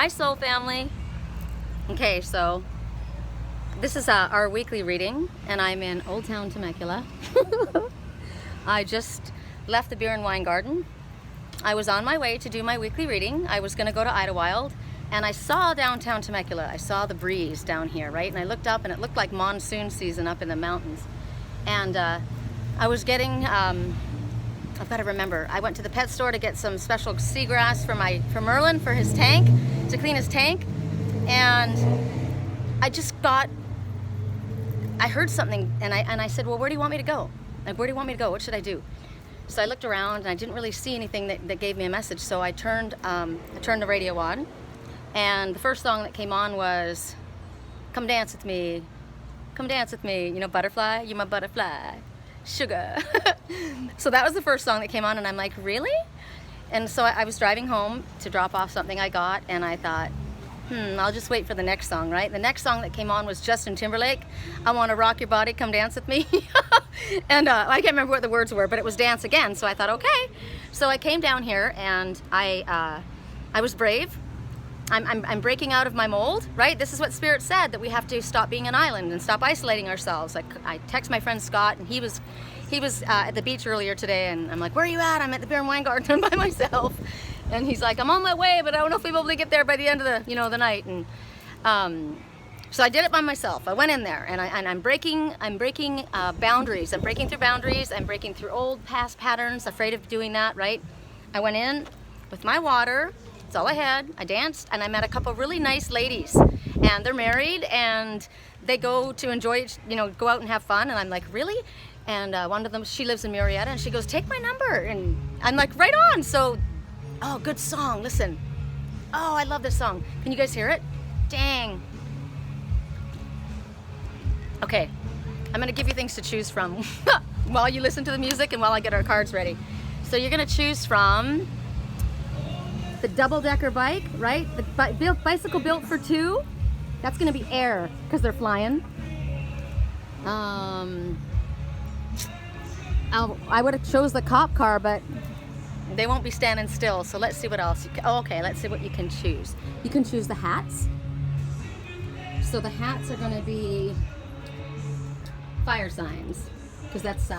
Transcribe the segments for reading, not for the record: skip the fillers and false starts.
Hi soul family. Okay, so this is our weekly reading and I'm in Old Town Temecula. I just left the beer and wine garden. I was on my way to do my weekly reading. I was going to go to Idlewild and I saw downtown Temecula. I saw the breeze down here, right? And I looked up and it looked like monsoon season up in the mountains. And I was getting, I've got to remember, I went to the pet store to get some special seagrass for Merlin for his tank, to clean his tank. And I heard something and I said, well, where do you want me to go? Like, where do you want me to go? What should I do? So I looked around and I didn't really see anything that gave me a message. So I turned the radio on and the first song that came on was, Come Dance With Me, Come Dance With Me, you know, butterfly, you my butterfly, sugar. So that was the first song that came on and I'm like, really? And so I was driving home to drop off something I got and I thought, I'll just wait for the next song, right? The next song that came on was Justin Timberlake, I Want to Rock Your Body, Come Dance With Me. And I can't remember what the words were, but it was Dance Again. So I thought, okay. So I came down here and I was brave. I'm breaking out of my mold, right? This is what Spirit said, that we have to stop being an island and stop isolating ourselves. Like, I text my friend Scott and he was at the beach earlier today and I'm like, where are you at? I'm at the beer and wine garden by myself. And he's like, I'm on my way, but I don't know if we'll be able to get there by the end of the night. And so I did it by myself. I went in there and I'm breaking boundaries. I'm breaking through boundaries. I'm breaking through old past patterns, afraid of doing that, right? I went in with my water. That's all I had. I danced and I met a couple really nice ladies and they're married and they go to enjoy, go out and have fun. And I'm like, really? And one of them, she lives in Murrieta and she goes, take my number. And I'm like, right on. So, oh, good song. Listen. Oh, I love this song. Can you guys hear it? Dang. Okay. I'm going to give you things to choose from while you listen to the music and while I get our cards ready. So you're going to choose from the double-decker bike, right? The bicycle built for two. That's going to be air because they're flying. I would have chose the cop car, but they won't be standing still. So let's see what else. Okay, let's see what you can choose. You can choose the hats. So the hats are going to be fire signs because that's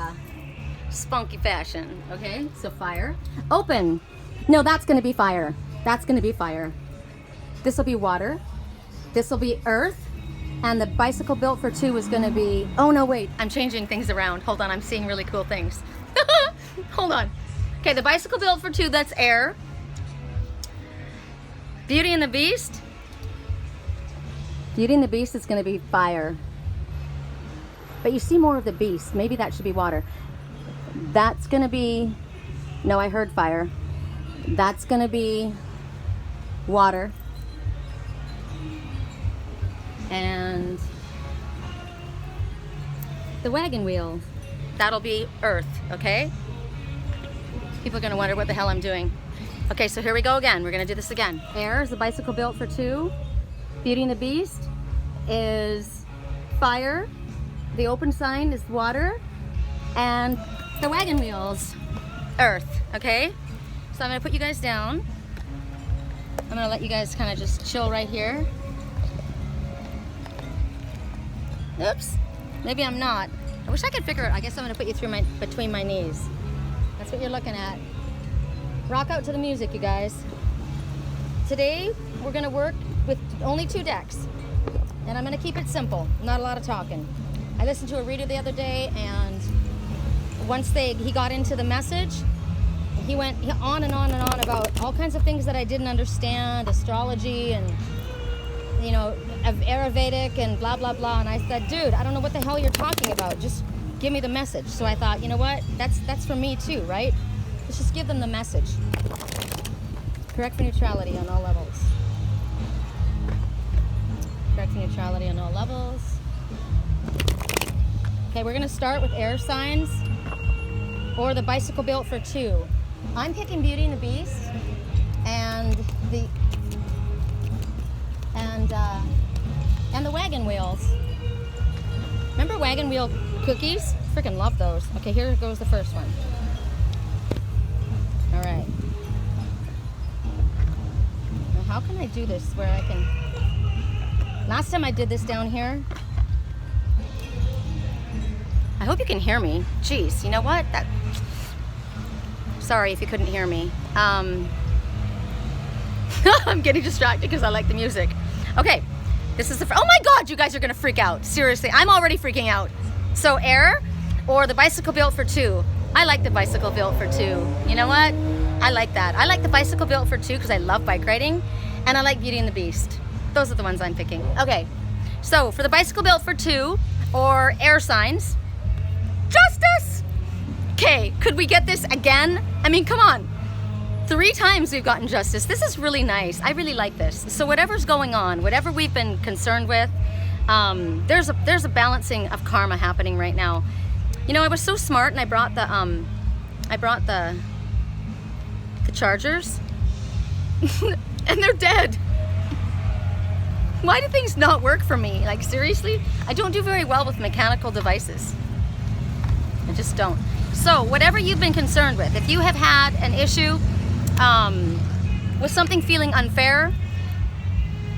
spunky fashion. Okay, so fire. Open. No, that's going to be fire. That's going to be fire. This will be water. This will be earth. And the bicycle built for two is going to be... Oh, no, wait. I'm changing things around. Hold on. I'm seeing really cool things. Hold on. Okay, the bicycle built for two, that's air. Beauty and the Beast. Beauty and the Beast is going to be fire. But you see more of the beast. Maybe that should be water. That's going to be... No, I heard fire. That's going to be water. And the wagon wheel, that'll be earth, okay? People are going to wonder what the hell I'm doing. Okay, so here we go again. We're going to do this again. Air is the bicycle built for two. Beauty and the Beast is fire. The open sign is water. And the wagon wheels, earth, okay? So I'm going to put you guys down. I'm going to let you guys kind of just chill right here. Oops, maybe I'm not. I wish I could figure it. I guess I'm going to put you through between my knees. That's what you're looking at. Rock out to the music, you guys. Today, we're going to work with only 2 decks. And I'm going to keep it simple, not a lot of talking. I listened to a reader the other day, and once he got into the message, he went on and on and on about all kinds of things that I didn't understand, astrology and, Ayurvedic and blah, blah, blah. And I said, dude, I don't know what the hell you're talking about. Just give me the message. So I thought, you know what? That's for me too, right? Let's just give them the message. Correct for neutrality on all levels. Correct for neutrality on all levels. Okay, we're going to start with air signs or the bicycle built for two. I'm picking Beauty and the Beast and the wagon wheels. Remember wagon wheel cookies? Freaking love those. Okay, here goes the first one. All right. Now How can I do this where I can... Last time I did this down here, I hope you can hear me. Jeez, you know what? Sorry if you couldn't hear me. I'm getting distracted because I like the music. Okay, this is the... Oh my God, you guys are gonna freak out. Seriously, I'm already freaking out. So air or the bicycle built for two. I like the bicycle built for two. You know what? I like that. I like the bicycle built for two because I love bike riding, and I like Beauty and the Beast. Those are the ones I'm picking. Okay, so for the bicycle built for two or air signs, justice. Okay, could we get this again? I mean, come on. 3 times we've gotten justice. This is really nice. I really like this. So whatever's going on, whatever we've been concerned with, there's a balancing of karma happening right now. You know, I was so smart, and I brought the chargers, and they're dead. Why do things not work for me? Like, seriously? I don't do very well with mechanical devices. I just don't. So whatever you've been concerned with, if you have had an issue with something feeling unfair,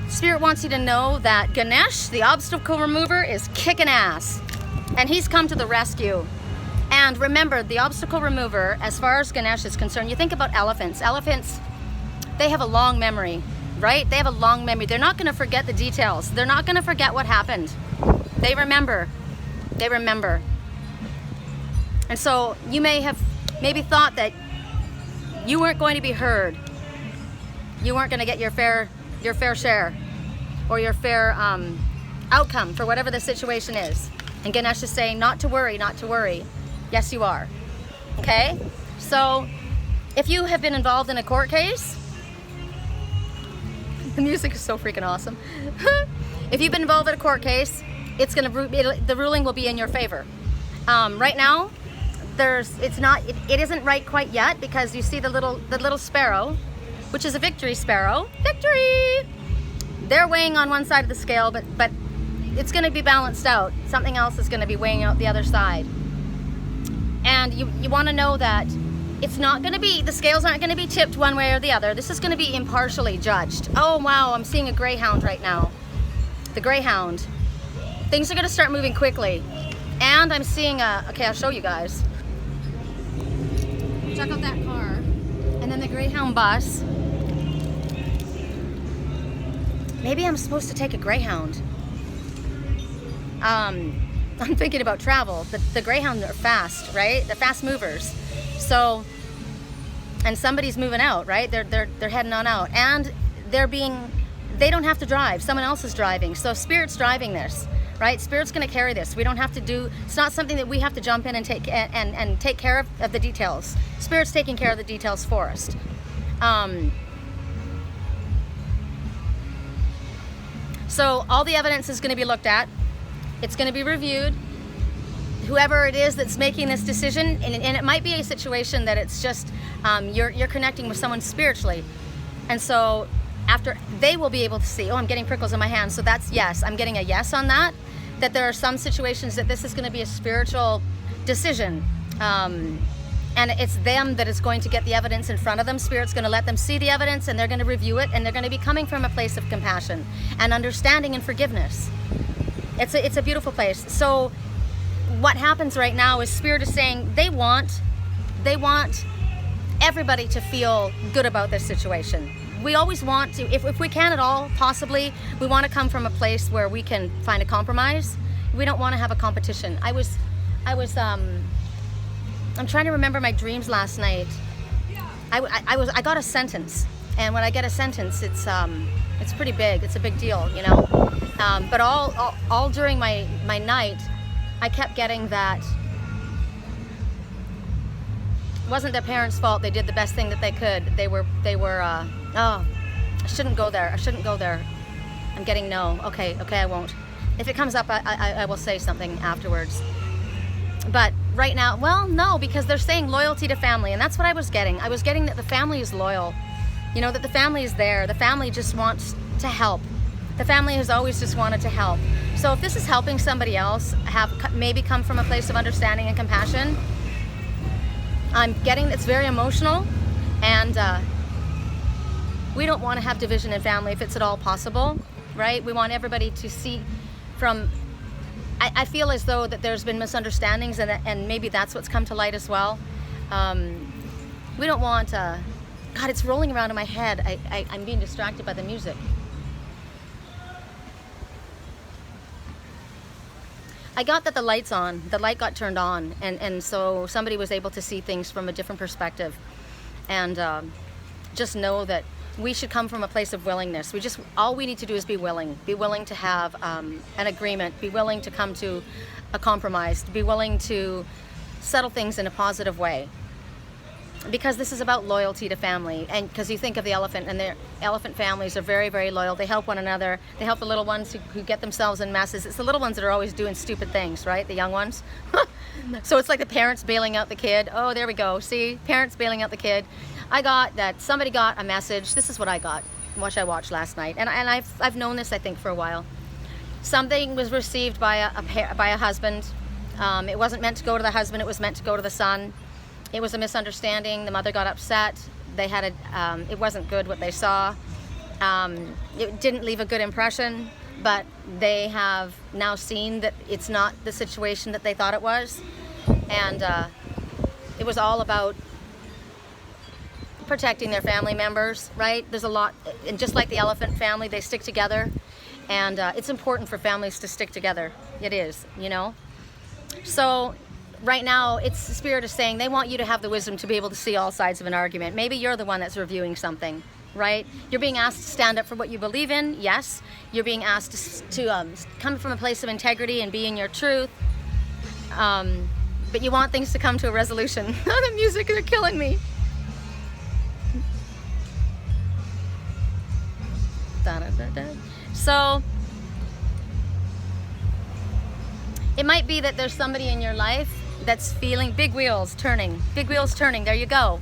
Spirit wants you to know that Ganesh, the obstacle remover, is kicking ass, and he's come to the rescue. And remember, the obstacle remover, as far as Ganesh is concerned, you think about elephants. Elephants, they have a long memory, right? They have a long memory. They're not going to forget the details. They're not going to forget what happened. They remember. They remember. And so you may have maybe thought that you weren't going to be heard. You weren't going to get your fair share or your fair outcome for whatever the situation is. And Ganesh is saying, not to worry, not to worry. Yes, you are. Okay? So if you have been involved in a court case, the music is so freaking awesome. If you've been involved in a court case, the ruling will be in your favor. Right now, it isn't right quite yet, because you see the little sparrow, which is a victory sparrow. Victory! They're weighing on one side of the scale, but it's going to be balanced out. Something else is going to be weighing out the other side. And you want to know that it's not going to be, the scales aren't going to be tipped one way or the other. This is going to be impartially judged. Oh wow, I'm seeing a greyhound right now. The greyhound. Things are going to start moving quickly. And I'm seeing okay, I'll show you guys. Check out that car. And then the greyhound bus. Maybe I'm supposed to take a greyhound. I'm thinking about travel. The greyhounds are fast, right? They're fast movers. So, and somebody's moving out, right? They're heading on out, and they don't have to drive. Someone else is driving. So Spirit's driving this, right? Spirit's going to carry this. We don't have to do. It's not something that we have to jump in and take care of the details. Spirit's taking care of the details for us. So all the evidence is going to be looked at. It's going to be reviewed. Whoever it is that's making this decision, and it might be a situation that it's just you're connecting with someone spiritually, and so after they will be able to see, oh, I'm getting prickles in my hand, so that's yes, I'm getting a yes on that. That there are some situations that this is going to be a spiritual decision, and it's them that is going to get the evidence in front of them. Spirit's going to let them see the evidence, and they're going to review it, and they're going to be coming from a place of compassion and understanding and forgiveness. It's a beautiful place. So what happens right now is Spirit is saying they want everybody to feel good about this situation. We always want to, if we can at all, possibly, we want to come from a place where we can find a compromise. We don't want to have a competition. I'm trying to remember my dreams last night. I got a sentence, and when I get a sentence, it's pretty big. It's a big deal, you know. But all during my night, I kept getting that it wasn't their parents' fault. They did the best thing that they could. They were. Oh, I shouldn't go there. I shouldn't go there. I'm getting no. Okay, I won't. If it comes up, I will say something afterwards. But right now, well, no, because they're saying loyalty to family, and that's what I was getting. I was getting that the family is loyal. You know, that the family is there. The family just wants to help. The family has always just wanted to help. So if this is helping somebody else maybe come from a place of understanding and compassion, I'm getting it's very emotional, and we don't want to have division in family if it's at all possible, right? We want everybody to see from, I feel as though that there's been misunderstandings, and maybe that's what's come to light as well. We don't want, God, it's rolling around in my head. I'm being distracted by the music. I got that the light got turned on, and so somebody was able to see things from a different perspective. And just know that we should come from a place of willingness. All we need to do is be willing to have an agreement, be willing to come to a compromise, be willing to settle things in a positive way. Because this is about loyalty to family, and because you think of the elephant, and their elephant families are very, very loyal. They help one another. They help the little ones who get themselves in messes. It's the little ones that are always doing stupid things, right? The young ones. So it's like the parents bailing out the kid. Oh, there we go. See, parents bailing out the kid. I got that somebody got a message. This is what I got, what I watched last night, and I've known this, I think, for a while. Something was received by a husband. It wasn't meant to go to the husband. It was meant to go to the son. It was a misunderstanding. The mother got upset. They had it wasn't good what they saw. It didn't leave a good impression, but they have now seen that it's not the situation that they thought it was. And it was all about protecting their family members, right? There's a lot, and just like the elephant family, they stick together. And it's important for families to stick together. It is, you know? So right now, it's the spirit is saying they want you to have the wisdom to be able to see all sides of an argument. Maybe you're the one that's reviewing something, right? You're being asked to stand up for what you believe in, yes. You're being asked to come from a place of integrity and be in your truth. But you want things to come to a resolution. The music, they're killing me. So it might be that there's somebody in your life that's feeling big wheels turning. There you go.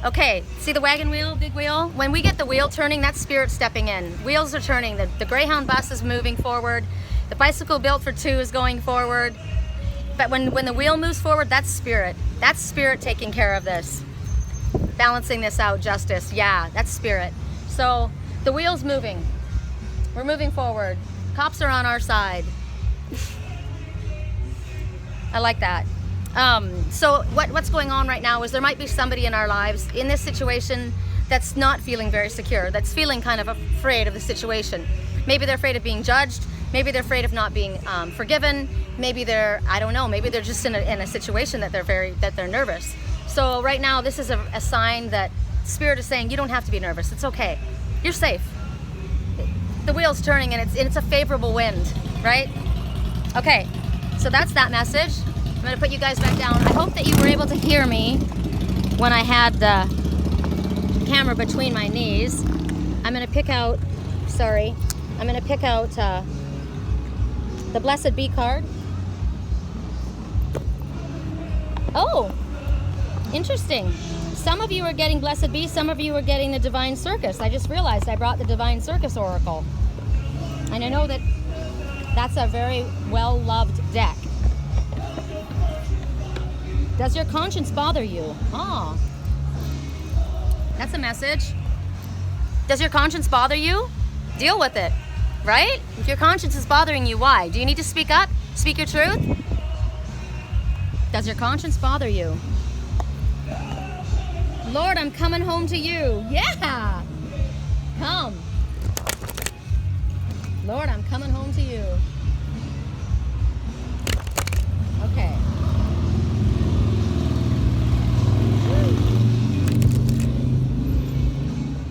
Okay, see the wagon wheel, big wheel? When we get the wheel turning, that's spirit stepping in. Wheels are turning. The Greyhound bus is moving forward. The bicycle built for two is going forward. But when the wheel moves forward, that's spirit. That's spirit taking care of this. Balancing this out, justice. Yeah, that's spirit. So the wheel's moving. We're moving forward. Cops are on our side. I like that. So what's going on right now is there might be somebody in our lives in this situation that's not feeling very secure, that's feeling kind of afraid of the situation. Maybe they're afraid of being judged. Maybe they're afraid of not being forgiven. Maybe I don't know, maybe they're just in a situation that they're nervous. So right now, this is a sign that Spirit is saying, you don't have to be nervous. It's okay. You're safe. The wheel's turning and it's a favorable wind, right? Okay, so that's that message. I'm gonna put you guys back down. I hope that you were able to hear me when I had the camera between my knees. I'm gonna pick out, the Blessed Be card. Oh, interesting. Some of you are getting Blessed Be, some of you are getting the Divine Circus. I just realized I brought the Divine Circus Oracle. And I know that that's a very well-loved deck. Does your conscience bother you? Oh, that's a message. Does your conscience bother you? Deal with it, right? If your conscience is bothering you, why? Do you need to speak up? Speak your truth? Does your conscience bother you? Lord, I'm coming home to you. Yeah! Come. Lord, I'm coming home to you. Okay.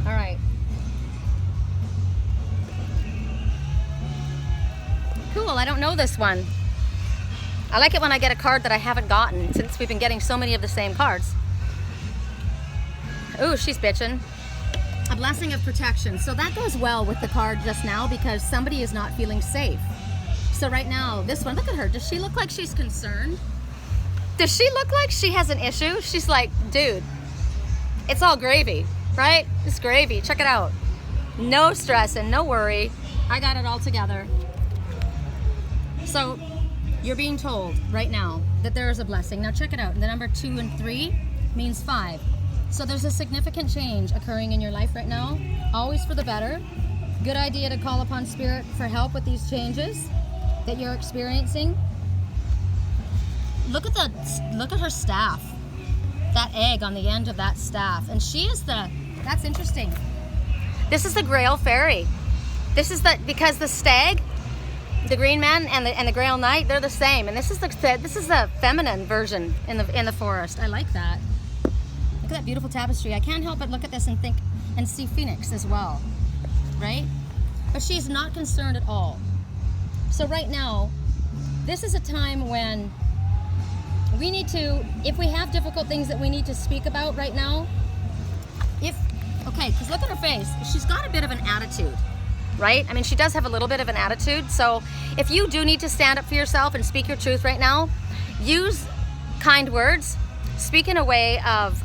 All right. Cool, I don't know this one. I like it when I get a card that I haven't gotten since we've been getting so many of the same cards. Ooh, she's bitching. A blessing of protection. So that goes well with the card just now because somebody is not feeling safe. So right now, this one, look at her. Does she look like she's concerned? Does she look like she has an issue? She's like, dude, it's all gravy, right? It's gravy. Check it out. No stress and no worry. I got it all together. So you're being told right now that there is a blessing. Now check it out. The number 2 and 3 means 5. So there's a significant change occurring in your life right now, always for the better. Good idea to call upon Spirit for help with these changes that you're experiencing. Look at her staff. That egg on the end of that staff. And she is that's interesting. This is the Grail Fairy. This is because the stag, the green man, and the Grail Knight, they're the same. And this is the feminine version in the forest. I like that. Look at that beautiful tapestry. I can't help but look at this and think and see Phoenix as well, right? But she's not concerned at all. So right now, this is a time when we need to, if we have difficult things that we need to speak about right now, because look at her face. She's got a bit of an attitude, right? I mean, she does have a little bit of an attitude. So if you do need to stand up for yourself and speak your truth right now, use kind words. Speak in a way of,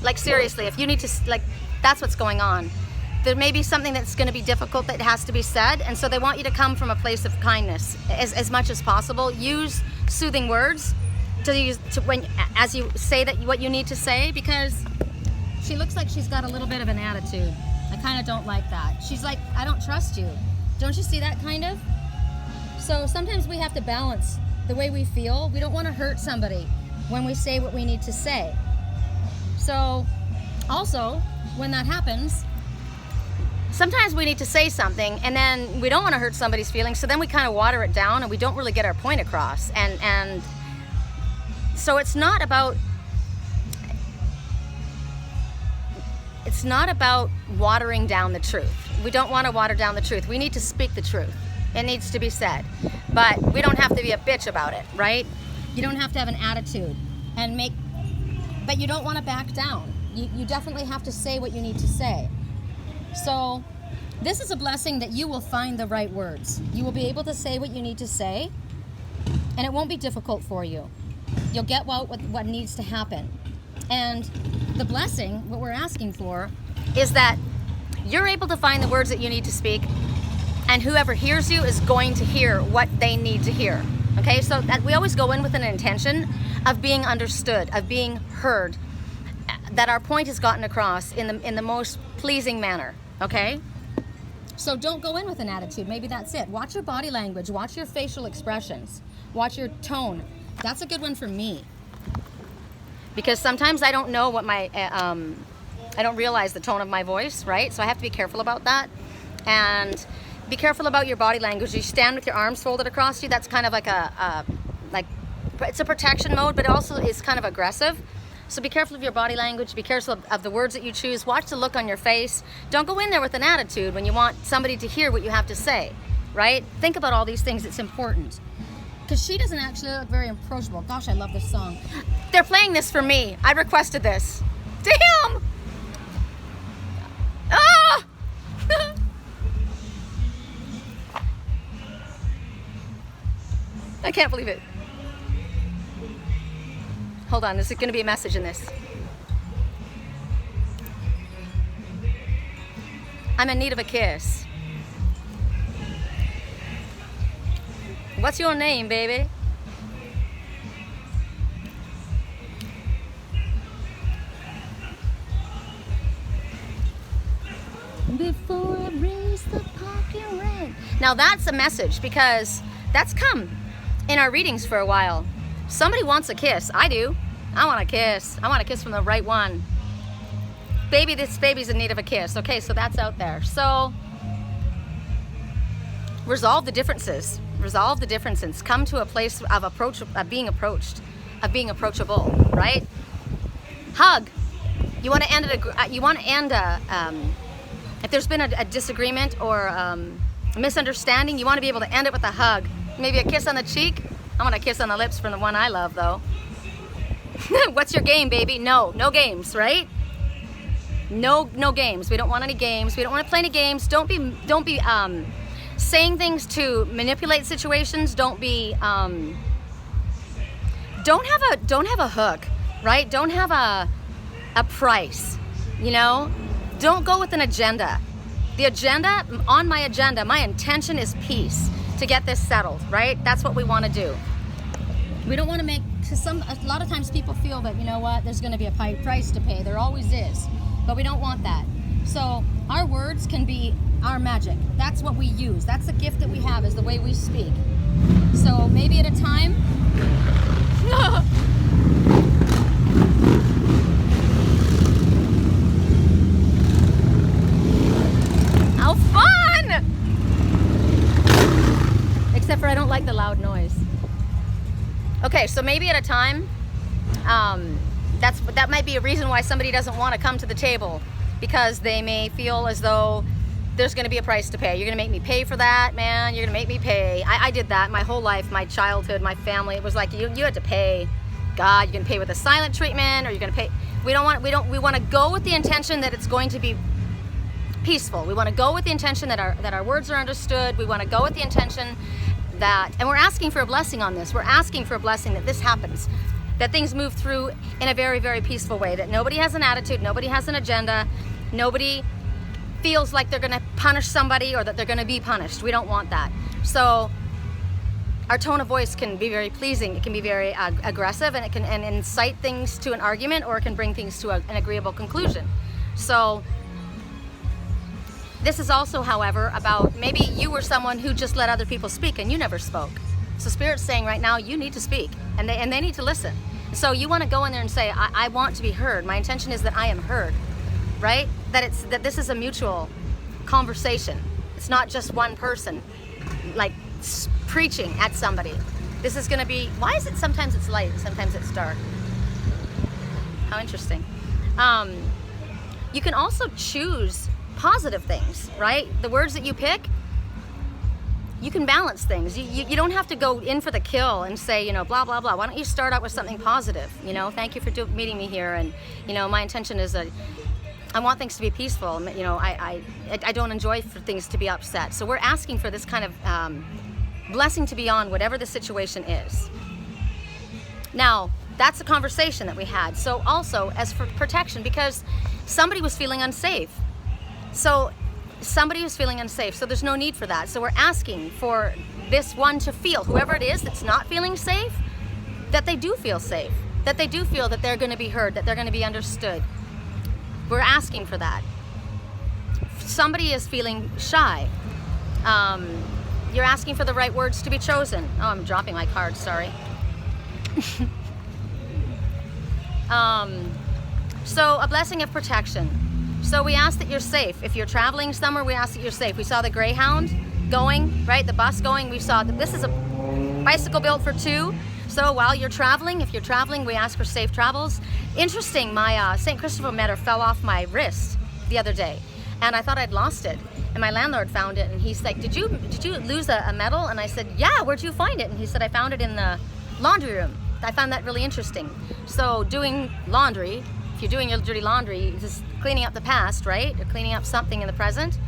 like, seriously, if you need to, like, that's what's going on. There may be something that's going to be difficult that has to be said, and so they want you to come from a place of kindness as much as possible. Use soothing words as you say what you need to say, because she looks like she's got a little bit of an attitude. I kind of don't like that. She's like, I don't trust you. Don't you see that kind of? So sometimes we have to balance the way we feel. We don't want to hurt somebody when we say what we need to say. So also, when that happens, sometimes we need to say something and then we don't want to hurt somebody's feelings, so then we kind of water it down and we don't really get our point across. And so it's not about watering down the truth. We don't want to water down the truth. We need to speak the truth. It needs to be said. But we don't have to be a bitch about it, right? You don't have to have an attitude but you don't want to back down. You definitely have to say what you need to say. So this is a blessing that you will find the right words. You will be able to say what you need to say, and it won't be difficult for you. You'll get what needs to happen. And the blessing, what we're asking for, is that you're able to find the words that you need to speak, and whoever hears you is going to hear what they need to hear. Okay, so that we always go in with an intention of being understood, of being heard, that our point has gotten across in the most pleasing manner. Okay? So don't go in with an attitude. Maybe that's it. Watch your body language. Watch your facial expressions. Watch your tone. That's a good one for me. Because sometimes I don't know what I don't realize the tone of my voice, right? So I have to be careful about that. And be careful about your body language. You stand with your arms folded across you. That's kind of like it's a protection mode, but it also is kind of aggressive. So be careful of your body language. Be careful of the words that you choose. Watch the look on your face. Don't go in there with an attitude when you want somebody to hear what you have to say, right? Think about all these things. It's important. Because she doesn't actually look very approachable. Gosh, I love this song. They're playing this for me. I requested this. Damn! Ah! I can't believe it. Hold on, there's going to be a message in this. I'm in need of a kiss. What's your name, baby? Before I raise the parking rent. Now that's a message, because that's come in our readings for a while. Somebody wants a kiss. I do. I want a kiss. I want a kiss from the right one. Baby, this baby's in need of a kiss. Okay, so that's out there. So resolve the differences. Resolve the differences. Come to a place of being approached, of being approachable, right? Hug. You want to end if there's been a disagreement or a misunderstanding, you want to be able to end it with a hug. Maybe a kiss on the cheek. I want a kiss on the lips from the one I love, though. What's your game, baby? No games, right? No games. We don't want any games. We don't want to play any games. Don't be saying things to manipulate situations. Don't have a hook, right? Don't have a price, you know? Don't go with an agenda. The agenda, on my agenda, my intention is peace, to get this settled, right? That's what we want to do. We don't want to make because a lot of times people feel that, you know what, there's going to be a price to pay. There always is, but we don't want that. So our words can be our magic. That's what we use. That's the gift that we have, is the way we speak. So maybe at a time. How fun! Except for I don't like the loud noise. Okay, so maybe at a time, that might be a reason why somebody doesn't want to come to the table, because they may feel as though there's going to be a price to pay. You're going to make me pay for that, man. You're going to make me pay. I did that my whole life, my childhood, my family. It was like you had to pay. God, you're going to pay with a silent treatment, or you're going to pay. We want to go with the intention that it's going to be peaceful. We want to go with the intention that our words are understood. We want to go with the intention that, and we're asking for a blessing on this. We're asking for a blessing that this happens, that things move through in a very, very peaceful way, that nobody has an attitude, nobody has an agenda, nobody feels like they're going to punish somebody or that they're going to be punished. We don't want that. So our tone of voice can be very pleasing. It can be very aggressive, and it can incite things to an argument, or it can bring things to an agreeable conclusion. So this is also, however, about maybe you were someone who just let other people speak and you never spoke. So Spirit's saying right now, you need to speak, and they need to listen. So you want to go in there and say, I want to be heard. My intention is that I am heard, right? That this is a mutual conversation. It's not just one person like preaching at somebody. This is going to be, why is it sometimes it's light, sometimes it's dark? How interesting. You can also choose positive things, right? The words that you pick, you can balance things. You don't have to go in for the kill and say, you know, blah, blah, blah. Why don't you start out with something positive? You know, thank you for meeting me here. And, you know, my intention is that I want things to be peaceful. You know, I don't enjoy for things to be upset. So we're asking for this kind of blessing to be on whatever the situation is. Now, that's a conversation that we had. So also, as for protection, because somebody was feeling unsafe. So somebody was feeling unsafe, so there's no need for that. So we're asking for this one to feel, whoever it is that's not feeling safe, that they do feel safe, that they do feel that they're going to be heard, that they're going to be understood. We're asking for that. Somebody is feeling shy. You're asking for the right words to be chosen. Oh, I'm dropping my cards, sorry. So a blessing of protection. So we ask that you're safe. If you're traveling somewhere, we ask that you're safe. We saw the Greyhound going, right? The bus going. We saw that this is a bicycle built for two. So while you're traveling, if you're traveling, we ask for safe travels. Interesting, my St. Christopher medal fell off my wrist the other day, and I thought I'd lost it. And my landlord found it, and he's like, did you lose a medal? And I said, yeah, where'd you find it? And he said, I found it in the laundry room. I found that really interesting. So doing laundry, if you're doing your dirty laundry, you're just cleaning up the past, right? You're cleaning up something in the present,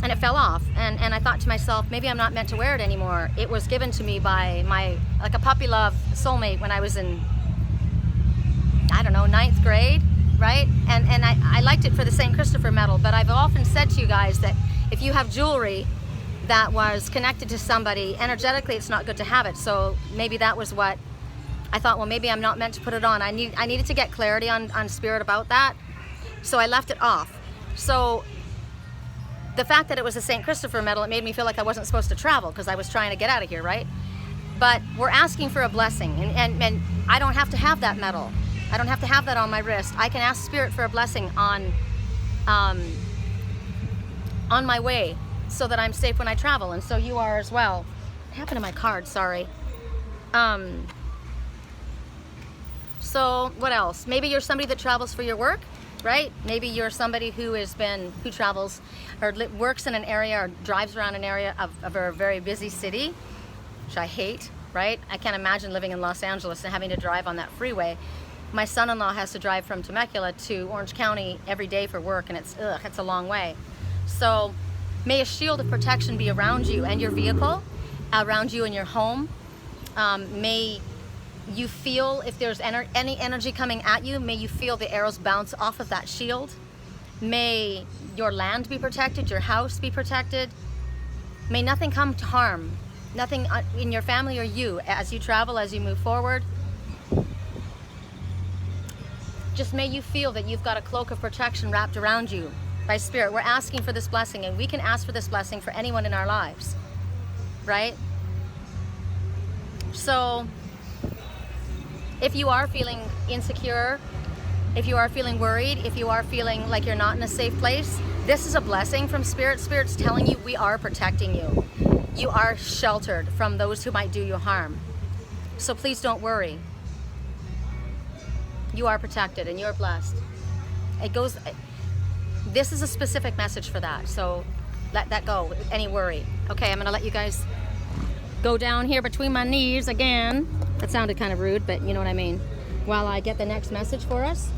and it fell off. And I thought to myself, maybe I'm not meant to wear it anymore. It was given to me by like a puppy love soulmate when I was in, I don't know, 9th grade, right? And I liked it for the St. Christopher medal, but I've often said to you guys that if you have jewelry that was connected to somebody, energetically it's not good to have it. So maybe that was what I thought, well, maybe I'm not meant to put it on. I needed to get clarity on Spirit about that. So I left it off. So the fact that it was a St. Christopher medal, it made me feel like I wasn't supposed to travel because I was trying to get out of here, right? But we're asking for a blessing, and I don't have to have that medal. I don't have to have that on my wrist. I can ask Spirit for a blessing on my way so that I'm safe when I travel, and so you are as well. What happened to my card? Sorry. So what else? Maybe you're somebody that travels for your work, right? Maybe you're somebody who travels or works in an area or drives around an area of a very busy city, which I hate, right? I can't imagine living in Los Angeles and having to drive on that freeway. My son-in-law has to drive from Temecula to Orange County every day for work, and it's a long way. So may a shield of protection be around you and your vehicle, around you and your home. May you feel, if there's any energy coming at you, may you feel the arrows bounce off of that shield. May your land be protected, your house be protected. May nothing come to harm, nothing in your family or you as you travel, as you move forward. just may you feel that you've got a cloak of protection wrapped around you by Spirit. We're asking for this blessing, and we can ask for this blessing for anyone in our lives, right? So if you are feeling insecure, if you are feeling worried, if you are feeling like you're not in a safe place, this is a blessing from Spirit. Spirit's telling you we are protecting you. You are sheltered from those who might do you harm. So please don't worry. You are protected and you're blessed. This is a specific message for that. So let that go, any worry. Okay, I'm gonna let you guys go down here between my knees again. That sounded kind of rude, but you know what I mean. While I get the next message for us.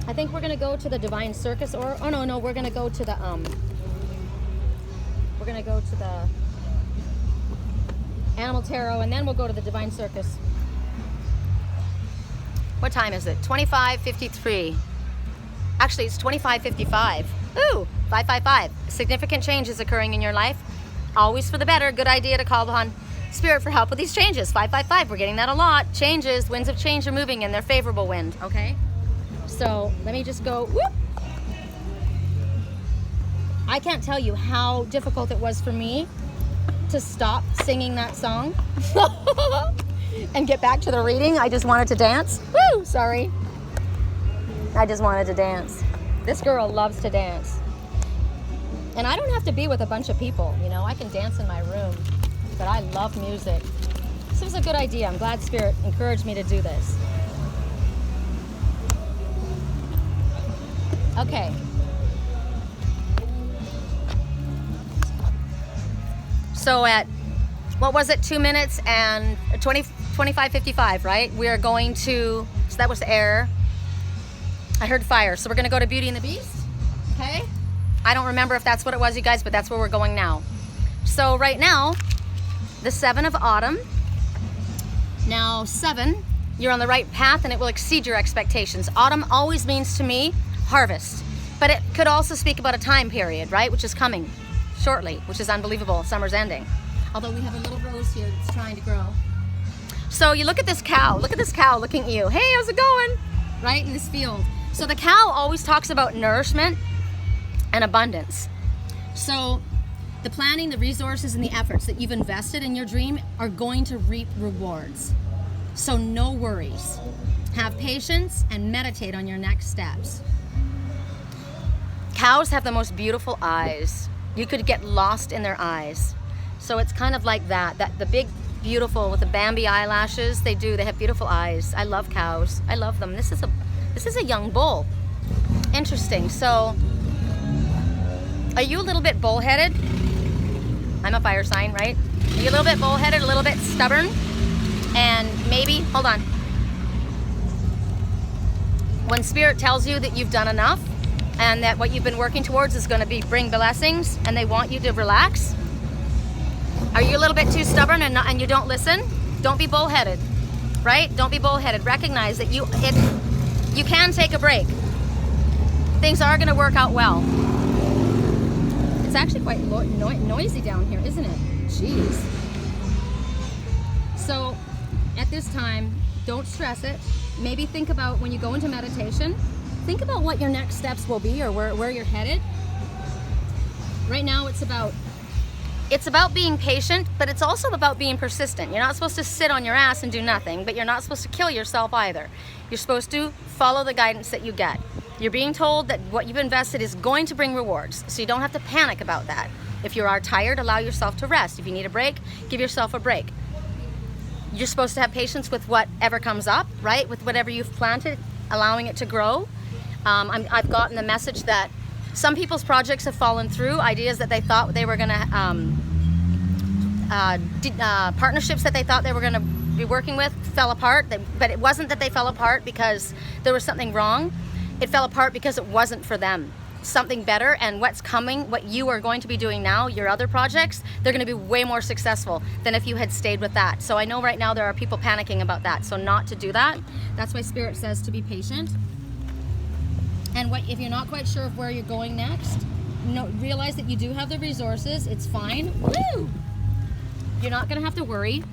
I think we're gonna go to the Divine Circus, or oh no, we're gonna go to the Animal Tarot, and then we'll go to the Divine Circus. What time is it? 25:53. Actually, it's 25:55. Ooh, 555. Significant change is occurring in your life. Always for the better. Good idea to call upon Spirit for help with these changes. 555. We're getting that a lot. Changes, winds of change are moving in their favorable wind. Okay. So let me just go. Whoop. I can't tell you how difficult it was for me to stop singing that song and get back to the reading. I just wanted to dance. Woo! Sorry. I just wanted to dance. This girl loves to dance. And I don't have to be with a bunch of people, you know. I can dance in my room. But I love music. This was a good idea. I'm glad Spirit encouraged me to do this. Okay. So at, what was it, 2 minutes and 25:55, right? We are going to, so that was air. I heard fire. So we're going to go to Beauty and the Beast. Okay? I don't remember if that's what it was, you guys, but that's where we're going now. So right now, the 7 of Autumn. Now 7, you're on the right path and it will exceed your expectations. Autumn always means to me harvest, but it could also speak about a time period, right? Which is coming shortly, which is unbelievable. Summer's ending. Although we have a little rose here that's trying to grow. So you look at this cow. Look at this cow looking at you. Hey, how's it going? Right in this field. So the cow always talks about nourishment and abundance. So the planning, the resources, and the efforts that you've invested in your dream are going to reap rewards. So no worries. Have patience and meditate on your next steps. Cows have the most beautiful eyes. You could get lost in their eyes. So it's kind of like that the big, beautiful, with the Bambi eyelashes, they have beautiful eyes. I love cows. I love them. This is a young bull. Interesting. So are you a little bit bullheaded? I'm a fire sign, right? Are you a little bit bullheaded, a little bit stubborn? And maybe, hold on. When Spirit tells you that you've done enough and that what you've been working towards is going to bring blessings, and they want you to relax, are you a little bit too stubborn and you don't listen? Don't be bullheaded, right? Don't be bullheaded. Recognize that you can take a break. Things are going to work out well. It's actually quite noisy down here, isn't it? Jeez. So at this time, don't stress it. Maybe think about, when you go into meditation, think about what your next steps will be, or where you're headed. Right now it's about being patient, but it's also about being persistent. You're not supposed to sit on your ass and do nothing, but you're not supposed to kill yourself either. You're supposed to follow the guidance that you get. You're being told that what you've invested is going to bring rewards, so you don't have to panic about that. If you are tired, allow yourself to rest. If you need a break, give yourself a break. You're supposed to have patience with whatever comes up, right? With whatever you've planted, allowing it to grow. I've gotten the message that some people's projects have fallen through, ideas that they thought they were going to, partnerships that they thought they were going to be working with fell apart. But it wasn't that they fell apart because there was something wrong. It fell apart because it wasn't for them. Something better, and what's coming, what you are going to be doing now, your other projects, they're going to be way more successful than if you had stayed with that. So I know right now there are people panicking about that, so not to do that. That's why Spirit says to be patient. And if you're not quite sure of where you're going next, realize that you do have the resources. It's fine. Woo! You're not going to have to worry.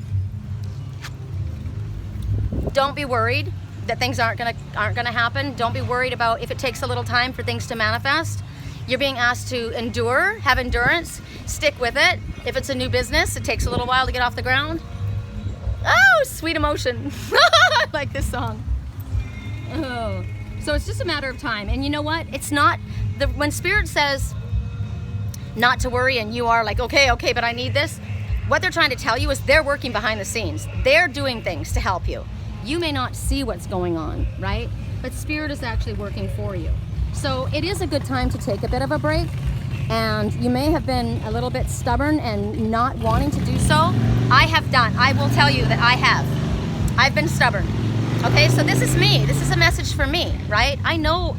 Don't be worried. that things aren't gonna happen. Don't be worried about if it takes a little time for things to manifest. You're being asked to endure, have endurance, stick with it. If it's a new business, it takes a little while to get off the ground. Oh, sweet emotion. I like this song. Oh. So it's just a matter of time. And you know what? It's not, when Spirit says not to worry and you are like, okay, but I need this, what they're trying to tell you is they're working behind the scenes. They're doing things to help you. You may not see what's going on, right? But Spirit is actually working for you. So it is a good time to take a bit of a break, and you may have been a little bit stubborn and not wanting to do so. I will tell you that I've been stubborn. Okay, so this is me. This is a message for me, right? I know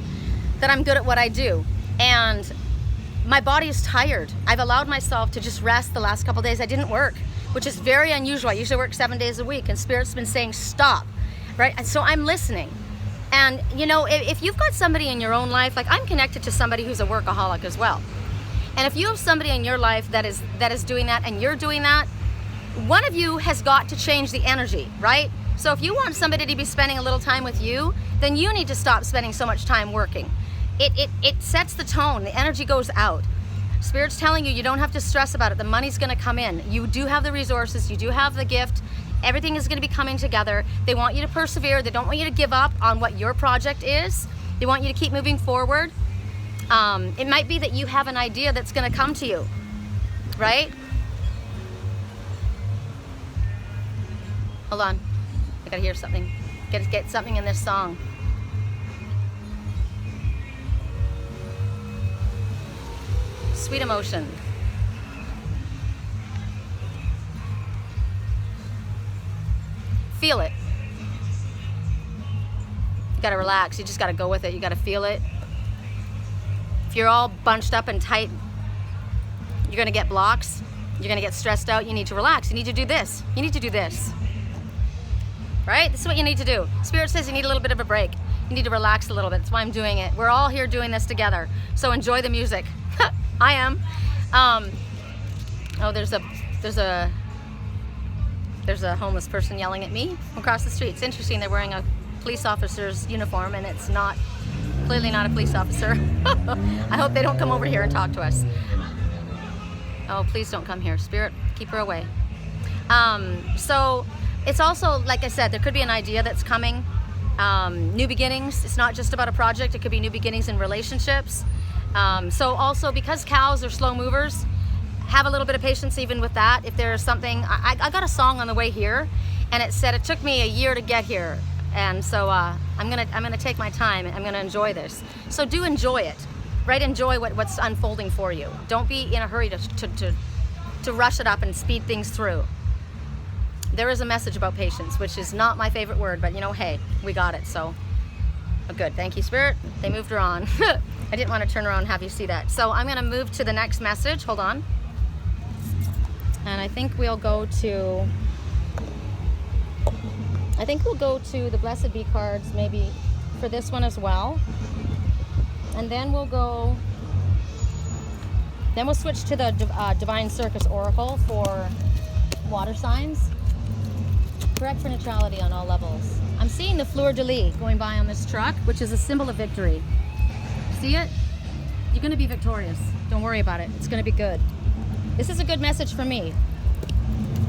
that I'm good at what I do, and my body is tired. I've allowed myself to just rest the last couple days. I didn't work, which is very unusual. I usually work 7 days a week, and Spirit's been saying stop, right? And so I'm listening. And you know, if you've got somebody in your own life, like I'm connected to somebody who's a workaholic as well. And if you have somebody in your life that is doing that and you're doing that, one of you has got to change the energy, right? So if you want somebody to be spending a little time with you, then you need to stop spending so much time working. It sets the tone, the energy goes out. Spirit's telling you, you don't have to stress about it. The money's gonna come in. You do have the resources, you do have the gift. Everything is gonna be coming together. They want you to persevere. They don't want you to give up on what your project is. They want you to keep moving forward. It might be that you have an idea that's gonna come to you, right? Hold on, I gotta hear something. Gotta get something in this song. Sweet emotion. Feel it. You gotta relax. You just gotta go with it. You gotta feel it. If you're all bunched up and tight, you're gonna get blocks. You're gonna get stressed out. You need to relax. You need to do this. You need to do this. Right? This is what you need to do. Spirit says you need a little bit of a break. You need to relax a little bit. That's why I'm doing it. We're all here doing this together. So enjoy the music. I am. Oh, there's a homeless person yelling at me across the street. It's interesting, they're wearing a police officer's uniform and it's not, clearly not a police officer. I hope they don't come over here and talk to us. Oh, please don't come here. Spirit, keep her away. So it's also, like I said, there could be an idea that's coming. New beginnings. It's not just about a project. It could be new beginnings in relationships. So also, because cows are slow movers, have a little bit of patience even with that. If there's something, I got a song on the way here, and it said it took me a year to get here, and so I'm gonna take my time. I'm gonna enjoy this. So do enjoy it, right? Enjoy what's unfolding for you. Don't be in a hurry to rush it up and speed things through. There is a message about patience, which is not my favorite word, but you know, hey, we got it. So good. Thank you, Spirit. They moved her on. I didn't want to turn around and have you see that. So I'm going to move to the next message. Hold on. And I think we'll go to the Blessed Be cards maybe for this one as well. And then we'll switch to the Divine Circus Oracle for water signs. Correct for neutrality on all levels. I'm seeing the fleur-de-lis going by on this truck, which is a symbol of victory. See it? You're going to be victorious. Don't worry about it. It's going to be good. This is a good message for me.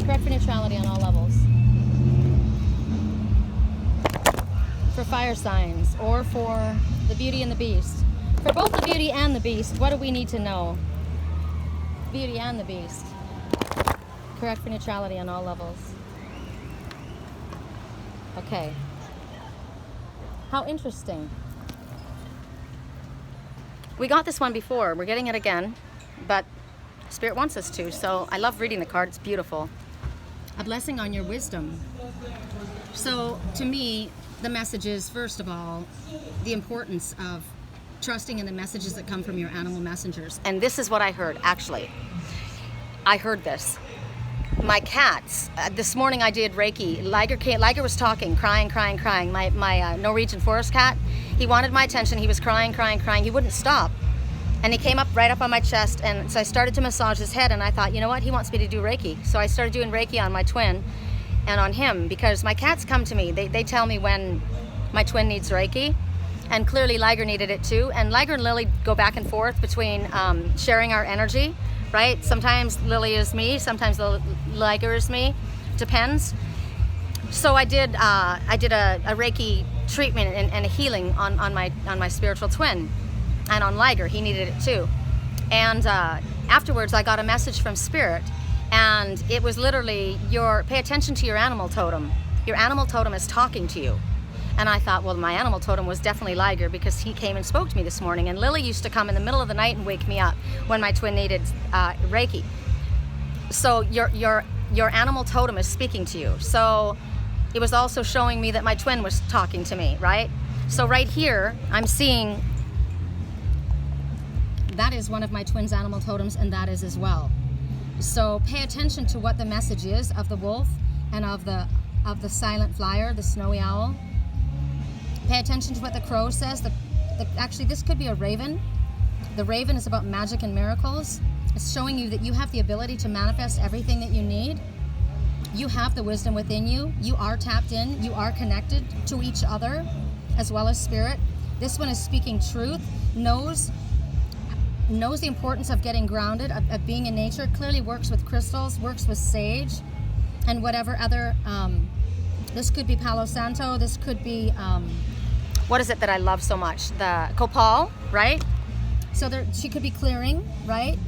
Correct for neutrality on all levels. For fire signs, or for the Beauty and the Beast. For both the Beauty and the Beast, what do we need to know? Beauty and the Beast. Correct for neutrality on all levels. Okay. How interesting. We got this one before. We're getting it again, but Spirit wants us to, so I love reading the card. It's beautiful. A blessing on your wisdom. So to me, the message is, first of all, the importance of trusting in the messages that come from your animal messengers. And this is what I heard, actually. I heard this. My cats, this morning I did Reiki. Liger was talking, crying. My Norwegian forest cat, he wanted my attention. He was crying. He wouldn't stop. And he came up right up on my chest, and so I started to massage his head, and I thought, you know what, he wants me to do Reiki. So I started doing Reiki on my twin and on him, because my cats come to me. They tell me when my twin needs Reiki, and clearly Liger needed it too. And Liger and Lily go back and forth between sharing our energy, right? Sometimes Lily is me, sometimes Liger is me, depends. So I did a Reiki treatment and a healing on my spiritual twin, and on Liger, he needed it too. And afterwards, I got a message from Spirit, and it was literally, pay attention to your animal totem. Your animal totem is talking to you. And I thought, well, my animal totem was definitely Liger, because he came and spoke to me this morning. And Lily used to come in the middle of the night and wake me up when my twin needed Reiki. So your animal totem is speaking to you. So it was also showing me that my twin was talking to me, right? So right here, I'm seeing that is one of my twin's animal totems, and that is as well. So pay attention to what the message is of the wolf and of the silent flyer, the snowy owl. Pay attention to what the crow says. Actually, this could be a raven. The raven is about magic and miracles. It's showing you that you have the ability to manifest everything that you need. You have the wisdom within you. You are tapped in. You are connected to each other as well as spirit. This one is speaking truth, knows the importance of getting grounded, of being in nature, clearly works with crystals, works with sage, and whatever other, this could be Palo Santo, this could be, what is it that I love so much? The copal, right? So she could be clearing, right?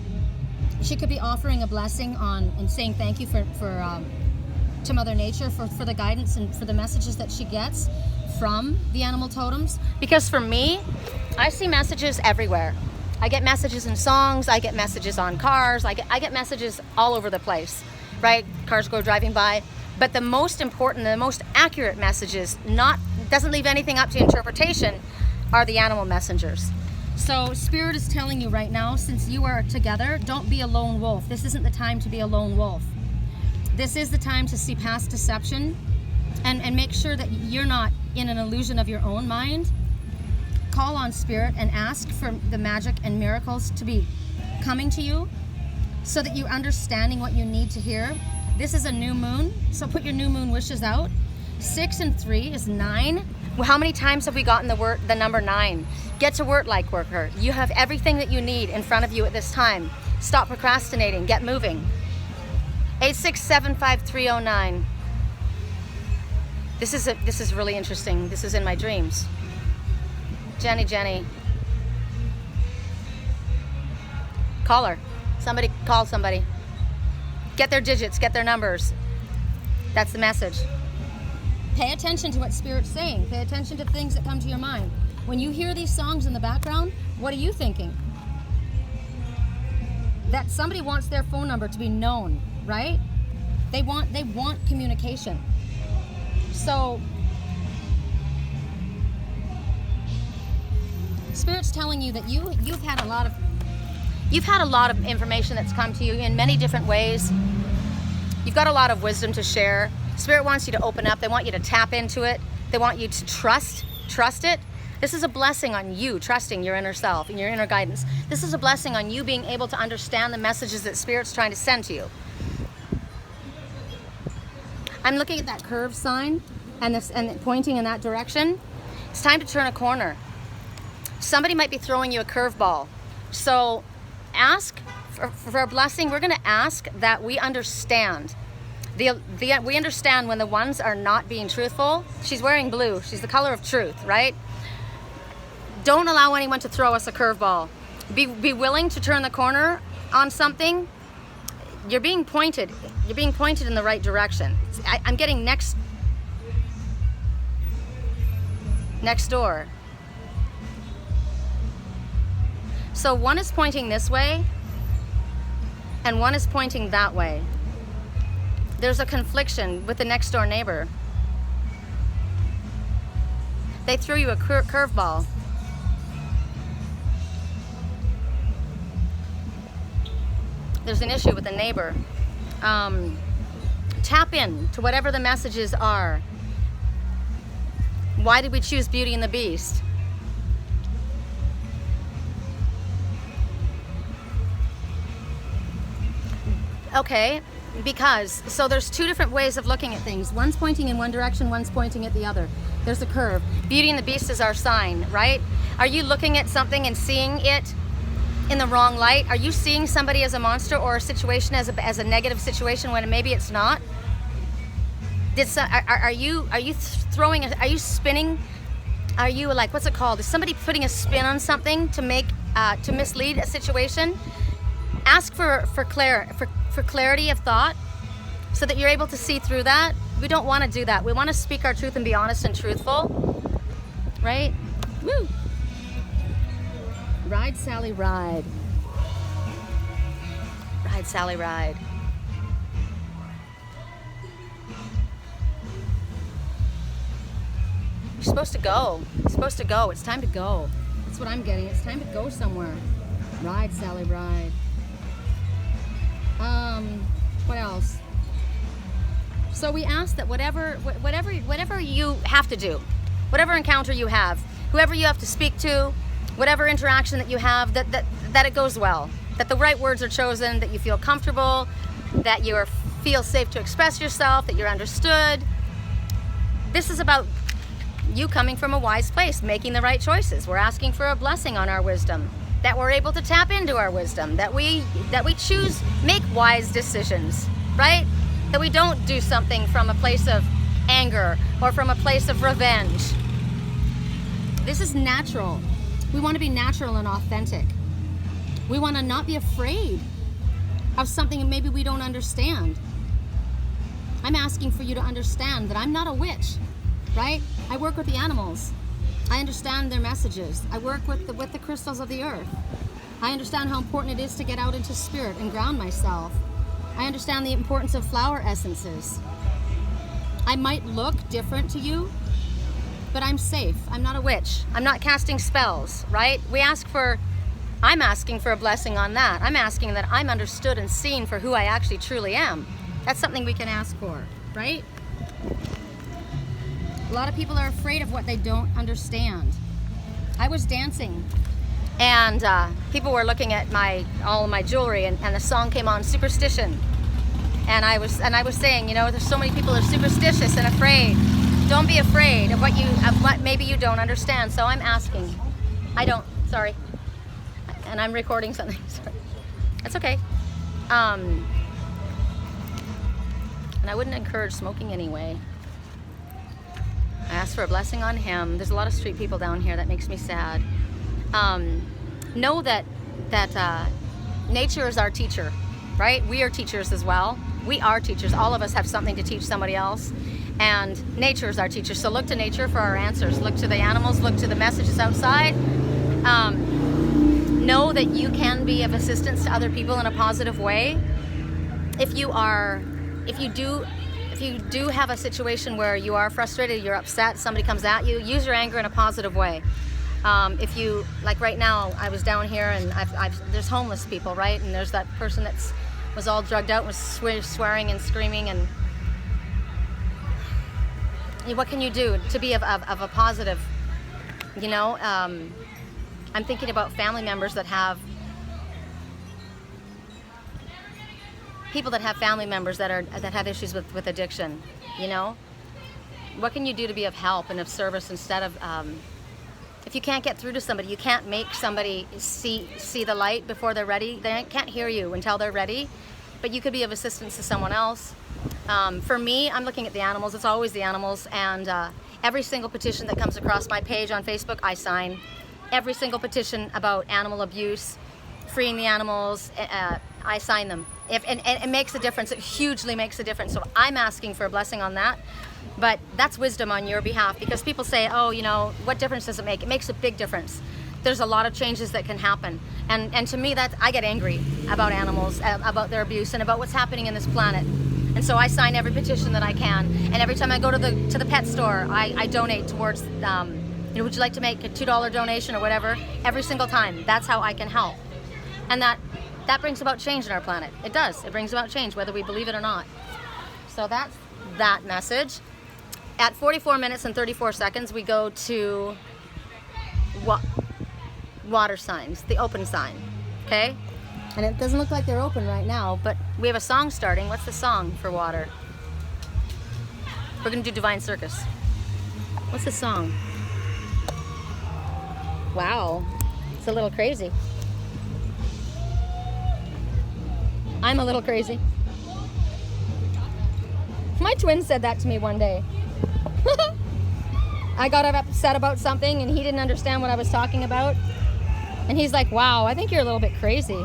She could be offering a blessing on and saying thank you to Mother Nature for the guidance and for the messages that she gets from the animal totems. Because for me, I see messages everywhere. I get messages in songs, I get messages on cars, I get messages all over the place, right? Cars go driving by. But the most important, the most accurate messages, doesn't leave anything up to interpretation, are the animal messengers. So Spirit is telling you right now, since you are together, don't be a lone wolf. This isn't the time to be a lone wolf. This is the time to see past deception and make sure that you're not in an illusion of your own mind. Call on Spirit and ask for the magic and miracles to be coming to you so that you're understanding what you need to hear. This is a new moon, so put your new moon wishes out. 6 and 3 is 9. Well, how many times have we gotten the number 9? Get to work, light worker. You have everything that you need in front of you at this time. Stop procrastinating, get moving. 8675309. This is really interesting. This is in my dreams. Jenny. Call her. Somebody call somebody. Get their digits, get their numbers. That's the message. Pay attention to what Spirit's saying. Pay attention to things that come to your mind. When you hear these songs in the background, what are you thinking? That somebody wants their phone number to be known, right? They want communication. So Spirit's telling you that you've had a lot of information that's come to you in many different ways. You've got a lot of wisdom to share. Spirit wants you to open up. They want you to tap into it. They want you to trust it. This is a blessing on you, trusting your inner self and your inner guidance. This is a blessing on you being able to understand the messages that Spirit's trying to send to you. I'm looking at that curve sign and pointing in that direction. It's time to turn a corner. Somebody might be throwing you a curveball. So ask for a blessing. We're going to ask that we understand. We understand when the ones are not being truthful. She's wearing blue. She's the color of truth, right? Don't allow anyone to throw us a curveball. Be willing to turn the corner on something. You're being pointed. You're being pointed in the right direction. I'm getting next door. So one is pointing this way and one is pointing that way. There's a confliction with the next door neighbor. They threw you a curveball. There's an issue with the neighbor. Tap in to whatever the messages are. Why did we choose Beauty and the Beast? Okay, because, so there's two different ways of looking at things. One's pointing in one direction, one's pointing at the other. There's a curve. Beauty and the Beast is our sign, right? Are you looking at something and seeing it in the wrong light? Are you seeing somebody as a monster or a situation as a negative situation when maybe it's not? Are you spinning? Are you like, what's it called? Is somebody putting a spin on something to make to mislead a situation? Ask for clarity of thought so that you're able to see through that. We don't want to do that. We want to speak our truth and be honest and truthful, right? Woo! Ride, Sally, ride. Ride, Sally, ride. You're supposed to go. You're supposed to go. It's time to go. That's what I'm getting. It's time to go somewhere. Ride, Sally, ride. What else? So we ask that whatever you have to do, whatever encounter you have, whoever you have to speak to, whatever interaction that you have, that it goes well, that the right words are chosen, that you feel comfortable, that you feel safe to express yourself, that you're understood. This is about you coming from a wise place, making the right choices. We're asking for a blessing on our wisdom, that we're able to tap into our wisdom, that we choose, make wise decisions, right? That we don't do something from a place of anger or from a place of revenge. This is natural. We want to be natural and authentic. We want to not be afraid of something maybe we don't understand. I'm asking for you to understand that I'm not a witch, right? I work with the animals. I understand their messages. I work with the crystals of the earth. I understand how important it is to get out into spirit and ground myself. I understand the importance of flower essences. I might look different to you, but I'm safe. I'm not a witch. I'm not casting spells, right? I'm asking for a blessing on that. I'm asking that I'm understood and seen for who I actually truly am. That's something we can ask for, right? A lot of people are afraid of what they don't understand. I was dancing and people were looking at all of my jewelry and the song came on, Superstition. And I was saying, there's so many people who are superstitious and afraid. Don't be afraid of what maybe you don't understand. So I'm asking. Sorry. And I'm recording something, sorry. That's okay. And I wouldn't encourage smoking anyway. I asked for a blessing on him. There's a lot of street people down here. That makes me sad. Know that nature is our teacher, right? We are teachers as well. We are teachers. All of us have something to teach somebody else. And nature is our teacher. So look to nature for our answers. Look to the animals. Look to the messages outside. Know that you can be of assistance to other people in a positive way. If you do have a situation where you are frustrated, you're upset, somebody comes at you, use your anger in a positive way. If you, like right now, I was down here and there's homeless people, right? And there's that person that was all drugged out and was swearing and screaming. And what can you do to be of a positive, I'm thinking about family members that have people that have family members that have issues with addiction. What can you do to be of help and of service instead of if you can't get through to somebody, you can't make somebody see the light before they're ready. They can't hear you until they're ready, but you could be of assistance to someone else. For me, I'm looking at the animals. It's always the animals, and every single petition that comes across my page on Facebook, I sign. Every single petition about animal abuse, freeing the animals, I sign them. And it makes a difference. It hugely makes a difference. So I'm asking for a blessing on that. But that's wisdom on your behalf, because people say, oh, what difference does it make? It makes a big difference. There's a lot of changes that can happen. And to me, I get angry about animals, about their abuse, and about what's happening in this planet. And so I sign every petition that I can. And every time I go to the pet store, I donate towards, would you like to make a $2 donation or whatever? Every single time. That's how I can help. And that brings about change in our planet. It does. It brings about change, whether we believe it or not. So that's that message. At 44 minutes and 34 seconds, we go to water signs, the open sign, okay? And it doesn't look like they're open right now, but we have a song starting. What's the song for water? We're going to do Divine Circus. What's the song? Wow, it's a little crazy. I'm a little crazy. My twin said that to me one day. I got upset about something and he didn't understand what I was talking about. And he's like, wow, I think you're a little bit crazy.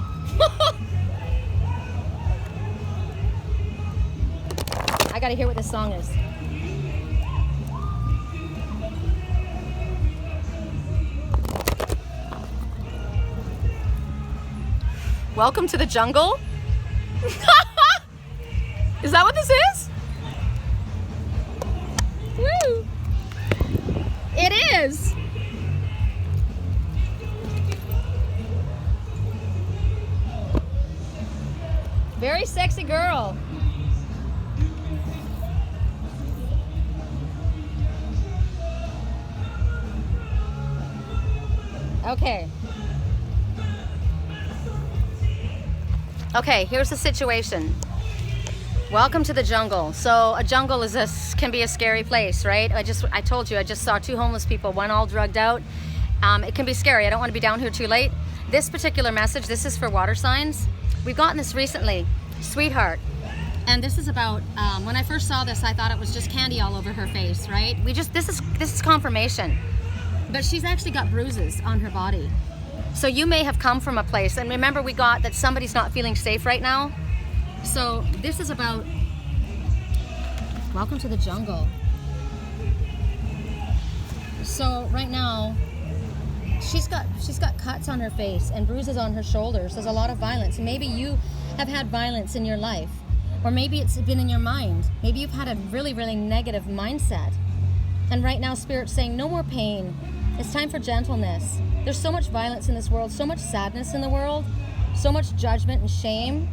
I gotta hear what this song is. Welcome to the jungle? Is that what this is? Woo! It is! Very sexy girl. Okay. Okay, here's the situation. Welcome to the jungle. So a jungle can be a scary place, right? I told you, I just saw 2 homeless people, one all drugged out. It can be scary. I don't want to be down here too late. This particular message, this is for water signs. We've gotten this recently, sweetheart. And this is about, when I first saw this, I thought it was just candy all over her face, right? This is confirmation. But she's actually got bruises on her body. So you may have come from a place, and remember we got that somebody's not feeling safe right now. So this is about, welcome to the jungle. So right now, she's got cuts on her face and bruises on her shoulders. There's a lot of violence. Maybe you have had violence in your life, or maybe it's been in your mind. Maybe you've had a really, really negative mindset. And right now, Spirit's saying, no more pain. It's time for gentleness. There's so much violence in this world, so much sadness in the world, so much judgment and shame.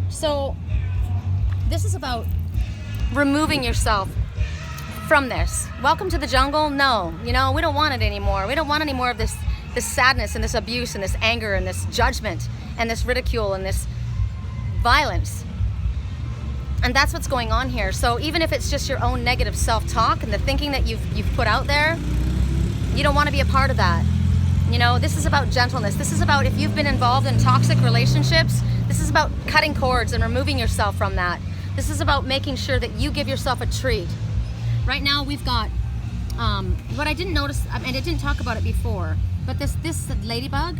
So this is about removing yourself from this. Welcome to the jungle? No, we don't want it anymore. We don't want any more of this sadness and this abuse and this anger and this judgment and this ridicule and this violence. And that's what's going on here. So even if it's just your own negative self-talk and the thinking that you've put out there, you don't want to be a part of that. This is about gentleness. This is about, if you've been involved in toxic relationships, this is about cutting cords and removing yourself from that. This is about making sure that you give yourself a treat. Right now we've got, what I didn't notice, and I didn't talk about it before, but this ladybug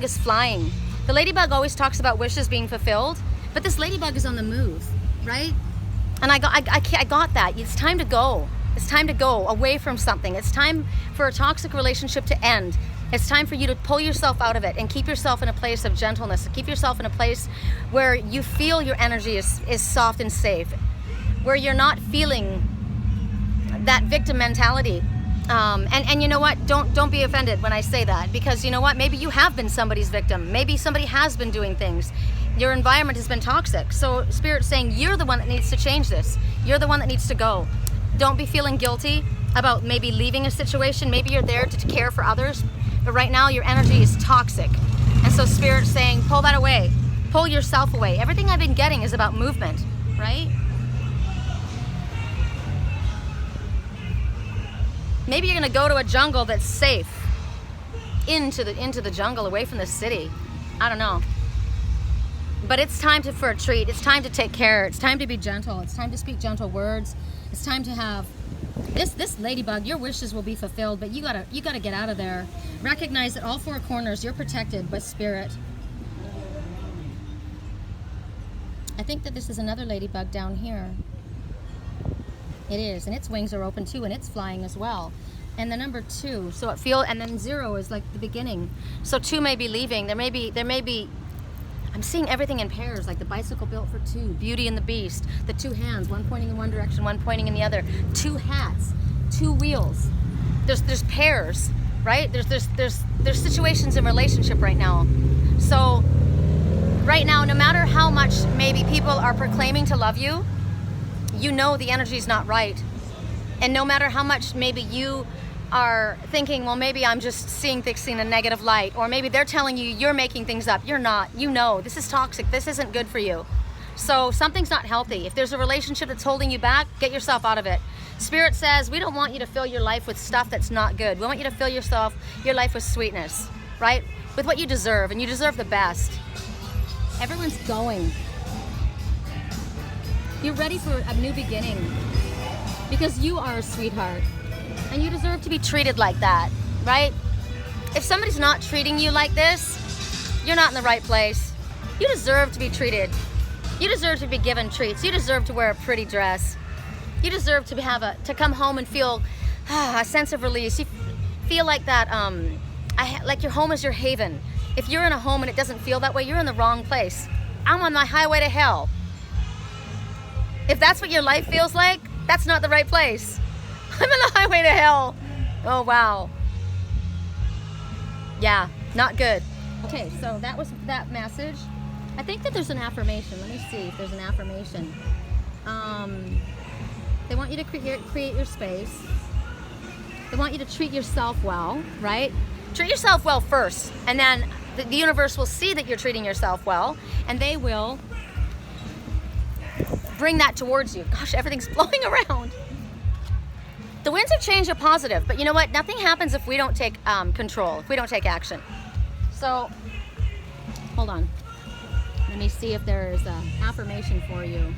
is flying. The ladybug always talks about wishes being fulfilled, but this ladybug is on the move, right? And I got that. It's time to go. It's time to go away from something. It's time for a toxic relationship to end. It's time for you to pull yourself out of it and keep yourself in a place of gentleness. Keep yourself in a place where you feel your energy is soft and safe, where you're not feeling that victim mentality. And you know what? Don't be offended when I say that, because you know what? Maybe you have been somebody's victim. Maybe somebody has been doing things. Your environment has been toxic. So Spirit's saying you're the one that needs to change this. You're the one that needs to go. Don't be feeling guilty about maybe leaving a situation. Maybe you're there to care for others, but right now your energy is toxic. And so Spirit's saying, pull that away. Pull yourself away. Everything I've been getting is about movement, right? Maybe you're gonna go to a jungle that's safe. Into the jungle, away from the city. I don't know. But it's time for a treat. It's time to take care. It's time to be gentle. It's time to speak gentle words. It's time to have this ladybug. Your wishes will be fulfilled, but you gotta get out of there. Recognize that all 4 corners you're protected by Spirit. I think that this is another ladybug down here. It is, and its wings are open too, and it's flying as well. And the number 2, so and then 0 is like the beginning. So 2 may be leaving. There may be. I'm seeing everything in pairs, like the bicycle built for 2, Beauty and the Beast, the 2 hands, one pointing in one direction, one pointing in the other, 2 hats, 2 wheels. There's pairs, right? There's situations in relationship right now. So right now, no matter how much maybe people are proclaiming to love you, you know the energy's not right. And no matter how much maybe you are thinking, well, maybe I'm just seeing things in a negative light, or maybe they're telling you you're making things up. You're not. You know, this is toxic. This isn't good for you. So something's not healthy. If there's a relationship that's holding you back, get yourself out of it. Spirit says, we don't want you to fill your life with stuff that's not good. We want you to fill your life with sweetness, right? With what you deserve, and you deserve the best. Everyone's going. You're ready for a new beginning because you are a sweetheart and you deserve to be treated like that, right? If somebody's not treating you like this, you're not in the right place. You deserve to be treated. You deserve to be given treats. You deserve to wear a pretty dress. You deserve to come home and feel a sense of release. You feel like that, like your home is your haven. If you're in a home and it doesn't feel that way, you're in the wrong place. I'm on my highway to hell. If that's what your life feels like, that's not the right place. I'm on the highway to hell. Oh, wow. Yeah, not good. Okay, so that was that message. I think that there's an affirmation. Let me see if there's an affirmation. They want you to create your space. They want you to treat yourself well, right? Treat yourself well first, and then the universe will see that you're treating yourself well, and they will bring that towards you. Gosh, everything's blowing around. The winds of change are positive, but you know what? Nothing happens if we don't take control, if we don't take action. So, hold on. Let me see if there's an affirmation for you.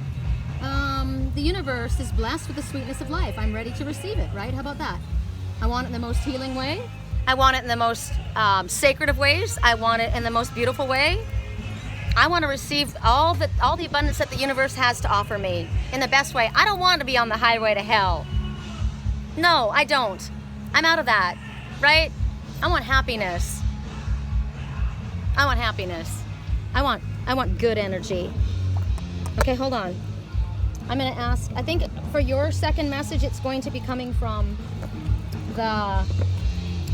The universe is blessed with the sweetness of life. I'm ready to receive it, right? How about that? I want it in the most healing way. I want it in the most sacred of ways. I want it in the most beautiful way. I want to receive all the abundance that the universe has to offer me in the best way. I don't want to be on the highway to hell. No, I don't. I'm out of that, right? I want happiness. I want happiness. I want good energy. Okay, hold on. I'm going to ask, I think for your second message, it's going to be coming from the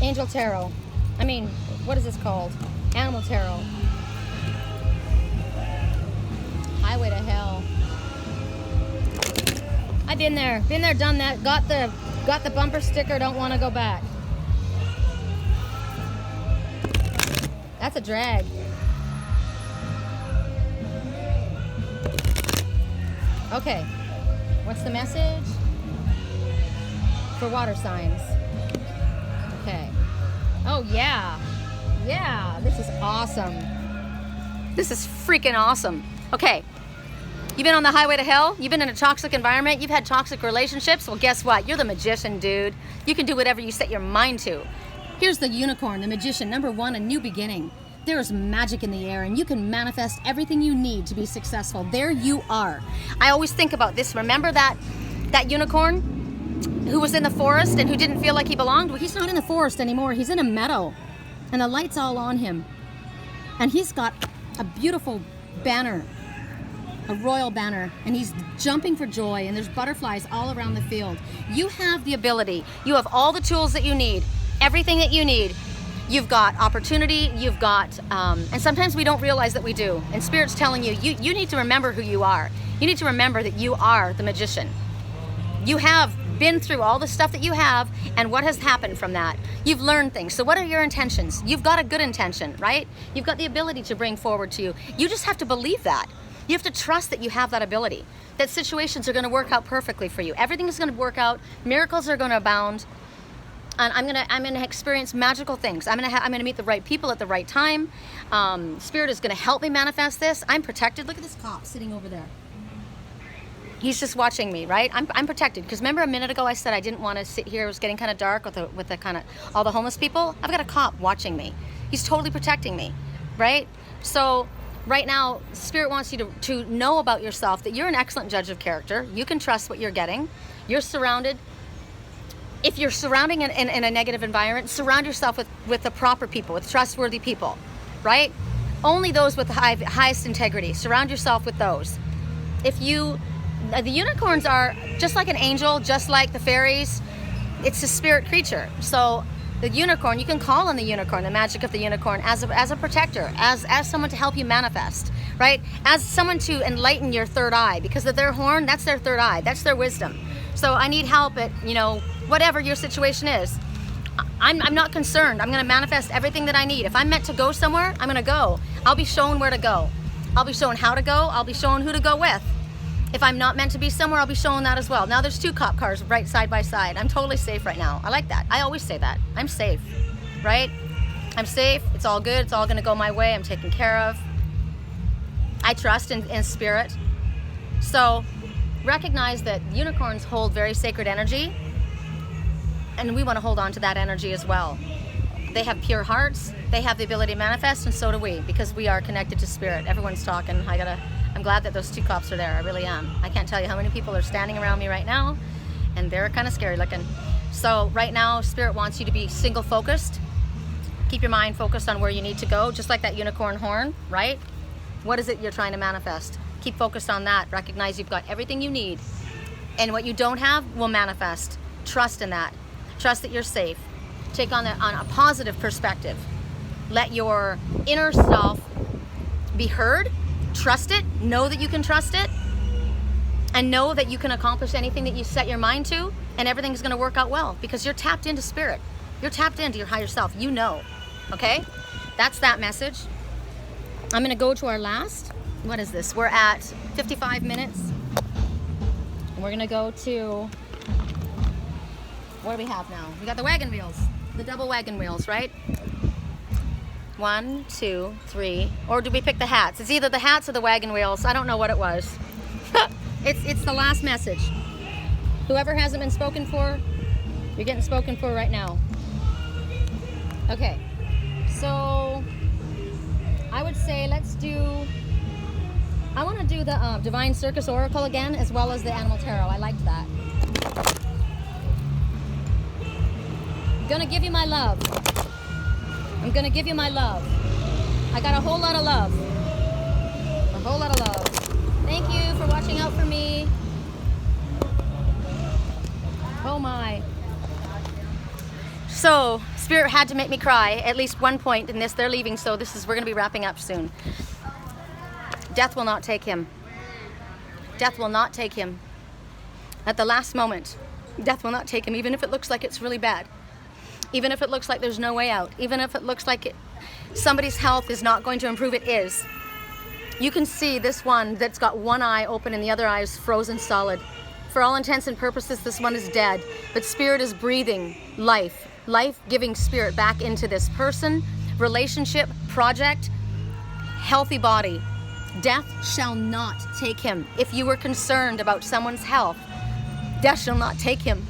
Angel Tarot. I mean, what is this called? Animal Tarot. Highway to hell. I've been there, done that. Got the bumper sticker, don't want to go back. That's a drag. Okay, what's the message? For water signs. Okay. Oh yeah, this is awesome. This is freaking awesome. Okay, you've been on the highway to hell, you've been in a toxic environment, you've had toxic relationships. Well, guess what? You're the magician, dude. You can do whatever you set your mind to. Here's the unicorn, the magician. Number one, a new beginning. There is magic in the air, and you can manifest everything you need to be successful. There you are. I always think about this. Remember that unicorn who was in the forest and who didn't feel like he belonged? Well, he's not in the forest anymore. He's in a meadow, and the light's all on him. And he's got a beautiful banner, a royal banner, and he's jumping for joy, and there's butterflies all around the field. You have the ability. You have all the tools that you need, everything that you need. You've got opportunity, you've got, and sometimes we don't realize that we do. And Spirit's telling you, you need to remember who you are. You need to remember that you are the magician. You have been through all the stuff that you have, and what has happened from that. You've learned things. So what are your intentions? You've got a good intention, right? You've got the ability to bring forward to you. You just have to believe that. You have to trust that you have that ability, that situations are going to work out perfectly for you. Everything is going to work out. Miracles are going to abound. And I'm gonna experience magical things. I'm gonna meet the right people at the right time. Spirit is gonna help me manifest this. I'm protected. Look at this cop sitting over there. He's just watching me, right? I'm protected, because remember a minute ago I said I didn't want to sit here. It was getting kind of dark with the kind of all the homeless people. I've got a cop watching me. He's totally protecting me, right? So right now, Spirit wants you to know about yourself that you're an excellent judge of character. You can trust what you're getting. You're surrounded. If you're surrounding in a negative environment, surround yourself with the proper people, with trustworthy people, right? Only those with the highest integrity. Surround yourself with those. The unicorns are just like an angel, just like the fairies. It's a spirit creature. So the unicorn, you can call on the unicorn, the magic of the unicorn, as a protector, as someone to help you manifest, right? As someone to enlighten your third eye, because of their horn, that's their third eye, that's their wisdom. So I need help at, whatever your situation is. I'm not concerned. I'm going to manifest everything that I need. If I'm meant to go somewhere, I'm going to go. I'll be shown where to go. I'll be shown how to go. I'll be shown who to go with. If I'm not meant to be somewhere, I'll be showing that as well. Now there's 2 cop cars right side by side. I'm totally safe right now. I like that. I always say that. I'm safe, right? I'm safe. It's all good. It's all going to go my way. I'm taken care of. I trust in spirit. So recognize that unicorns hold very sacred energy, and we want to hold on to that energy as well. They have pure hearts. They have the ability to manifest, and so do we, because we are connected to spirit. Everyone's talking. I'm glad that those 2 cops are there. I really am. I can't tell you how many people are standing around me right now, and they're kind of scary looking. So right now, spirit wants you to be single focused. Keep your mind focused on where you need to go, just like that unicorn horn, right? What is it you're trying to manifest? Keep focused on that. Recognize you've got everything you need, and what you don't have will manifest. Trust in that. Trust that you're safe. Take on that on a positive perspective. Let your inner self be heard. Trust it. Know that you can trust it, and know that you can accomplish anything that you set your mind to, and everything's going to work out well because you're tapped into spirit. You're tapped into your higher self. You know. Okay? That's that message. I'm going to go to our last. What is this? We're at 55 minutes. And we're going to go to, what do we have now? We got the wagon wheels. The double wagon wheels, right? 1, 2, 3. Or did we pick the hats? It's either the hats or the wagon wheels. I don't know what it was. It's the last message. Whoever hasn't been spoken for, you're getting spoken for right now. Okay. So I would say I want to do the Divine Circus Oracle again, as well as the Animal Tarot. I liked that. Gonna give you my love. I'm gonna give you my love. I got a whole lot of love. A whole lot of love. Thank you for watching out for me. Oh my. So, Spirit had to make me cry at least one point in this. They're leaving, so we're gonna be wrapping up soon. Death will not take him. Death will not take him. At the last moment, death will not take him, even if it looks like it's really bad. Even if it looks like there's no way out. Even if it looks like somebody's health is not going to improve, it is. You can see this one that's got one eye open and the other eye is frozen solid. For all intents and purposes, this one is dead. But Spirit is breathing life. Life-giving spirit back into this person, relationship, project, healthy body. Death shall not take him. If you were concerned about someone's health, death shall not take him.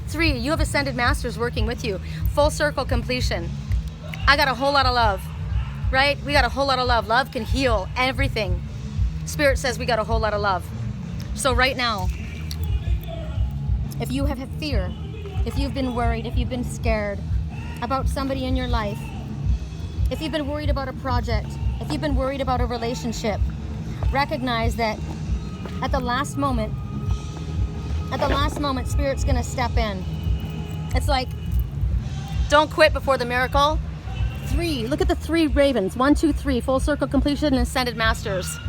3, you have ascended masters working with you. Full circle completion. I got a whole lot of love, right? We got a whole lot of love. Love can heal everything. Spirit says we got a whole lot of love. So right now, if you have had fear, if you've been worried, if you've been scared about somebody in your life, if you've been worried about a project, if you've been worried about a relationship, recognize that at the last moment, Spirit's gonna step in. It's like, don't quit before the miracle. 3, look at the 3 ravens. 1, 2, 3, full circle completion and ascended masters.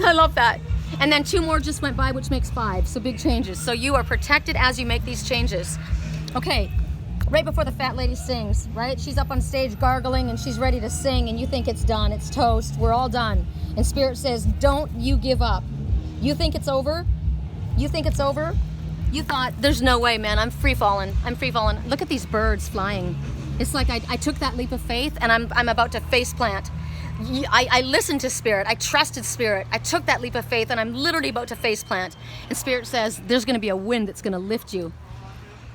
I love that. And then 2 more just went by, which makes 5, so big changes. So you are protected as you make these changes. Okay, right before the fat lady sings, right? She's up on stage gargling and she's ready to sing, and you think it's done, it's toast, we're all done. And Spirit says, don't you give up. You think it's over? You think it's over? You thought, there's no way, man, I'm free falling. Look at these birds flying. It's like I took that leap of faith and I'm about to face plant. I listened to Spirit, I trusted Spirit, I took that leap of faith and I'm literally about to face plant. And Spirit says, there's gonna be a wind that's gonna lift you.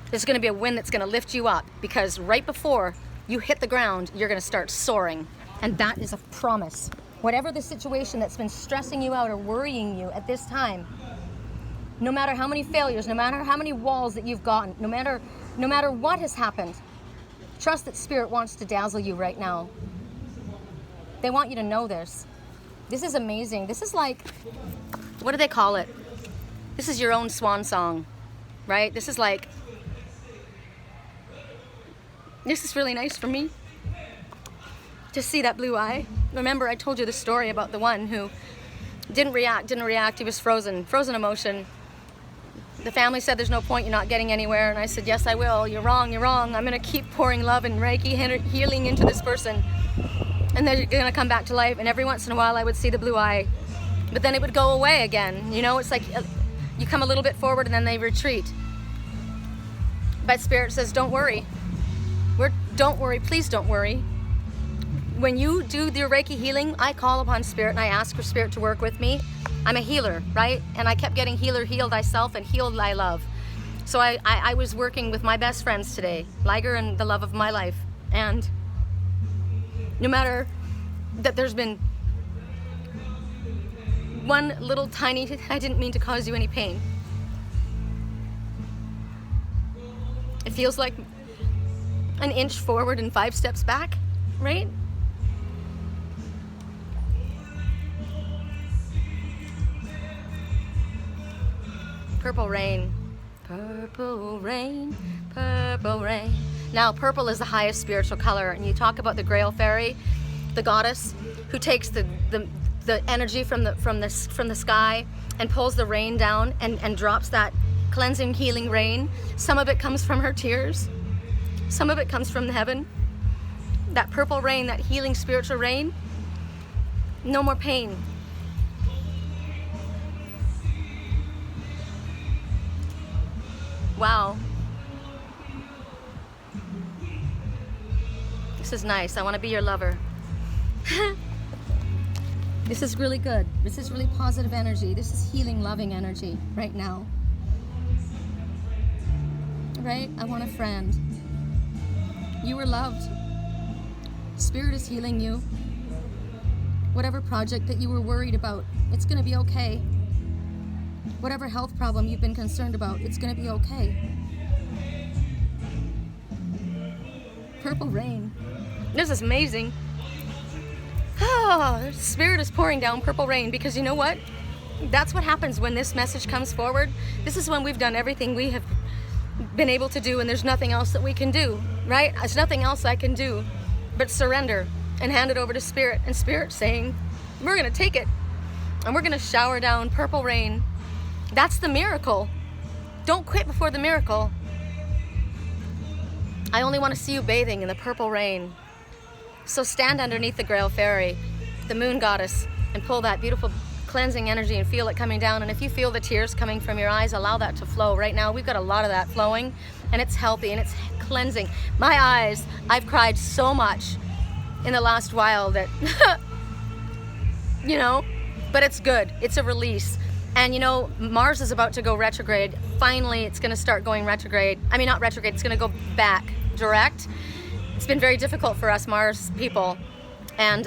There's gonna be a wind that's gonna lift you up, because right before you hit the ground, you're gonna start soaring. And that is a promise. Whatever the situation that's been stressing you out or worrying you at this time, no matter how many failures, no matter how many walls that you've gotten, no matter what has happened, trust that Spirit wants to dazzle you right now. They want you to know this. This is amazing. This is like, what do they call it? This is your own swan song, right? This is really nice for me to see that blue eye. Remember, I told you the story about the one who didn't react. He was frozen emotion. The family said, there's no point, you're not getting anywhere. And I said, yes, I will. You're wrong. I'm gonna keep pouring love and Reiki healing into this person. And they're gonna come back to life. And every once in a while I would see the blue eye but then it would go away again. You know, it's like you come a little bit forward and then they retreat. But Spirit says, don't worry. Don't worry, please don't worry. When you do the Reiki healing, I call upon Spirit and I ask for Spirit to work with me. I'm a healer, right? And I kept getting healer, heal thyself, and heal thy love. So I was working with my best friends today, Liger and the love of my life. And no matter that there's been one little tiny, I didn't mean to cause you any pain. It feels like an inch forward and 5 steps back, right? Purple rain, purple rain, purple rain. Now, purple is the highest spiritual color, and you talk about the Grail Fairy, the goddess, who takes the energy from the sky and pulls the rain down and drops that cleansing, healing rain. Some of it comes from her tears. Some of it comes from heaven. That purple rain, that healing spiritual rain. No more pain. Wow. This is nice. I want to be your lover. This is really good. This is really positive energy. This is healing, loving energy right now. Right? I want a friend. You were loved. Spirit is healing you. Whatever project that you were worried about, it's going to be okay. Whatever health problem you've been concerned about, it's going to be okay. Purple rain. This is amazing. Oh, Spirit is pouring down purple rain, because you know what? That's what happens when this message comes forward. This is when we've done everything we have been able to do, and there's nothing else that we can do, right? There's nothing else I can do but surrender and hand it over to Spirit, and Spirit saying, we're going to take it and we're going to shower down purple rain. That's the miracle. Don't quit before the miracle. I only want to see you bathing in the purple rain. So stand underneath the Grail Fairy, the moon goddess, and pull that beautiful cleansing energy and feel it coming down. And if you feel the tears coming from your eyes, allow that to flow. Right now we've got a lot of that flowing, and it's healthy and it's cleansing. My eyes, I've cried so much in the last while that you know, but it's good. It's a release. And you know, Mars is about to go retrograde. Finally, it's going to start going retrograde. I mean, not retrograde, it's going to go back direct. It's been very difficult for us Mars people. And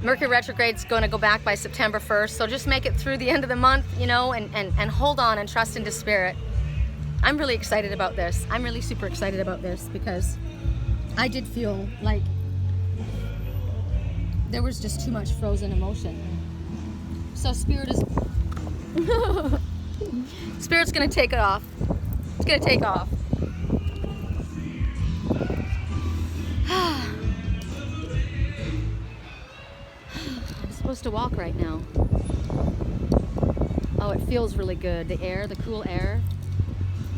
Mercury retrograde's going to go back by September 1st. So just make it through the end of the month, you know, and hold on and trust into Spirit. I'm really excited about this. I'm really super excited about this, because I did feel like there was just too much frozen emotion. So Spirit is... Spirit's going to take it off. It's going to take off. I'm supposed to walk right now. Oh, it feels really good. The air, the cool air.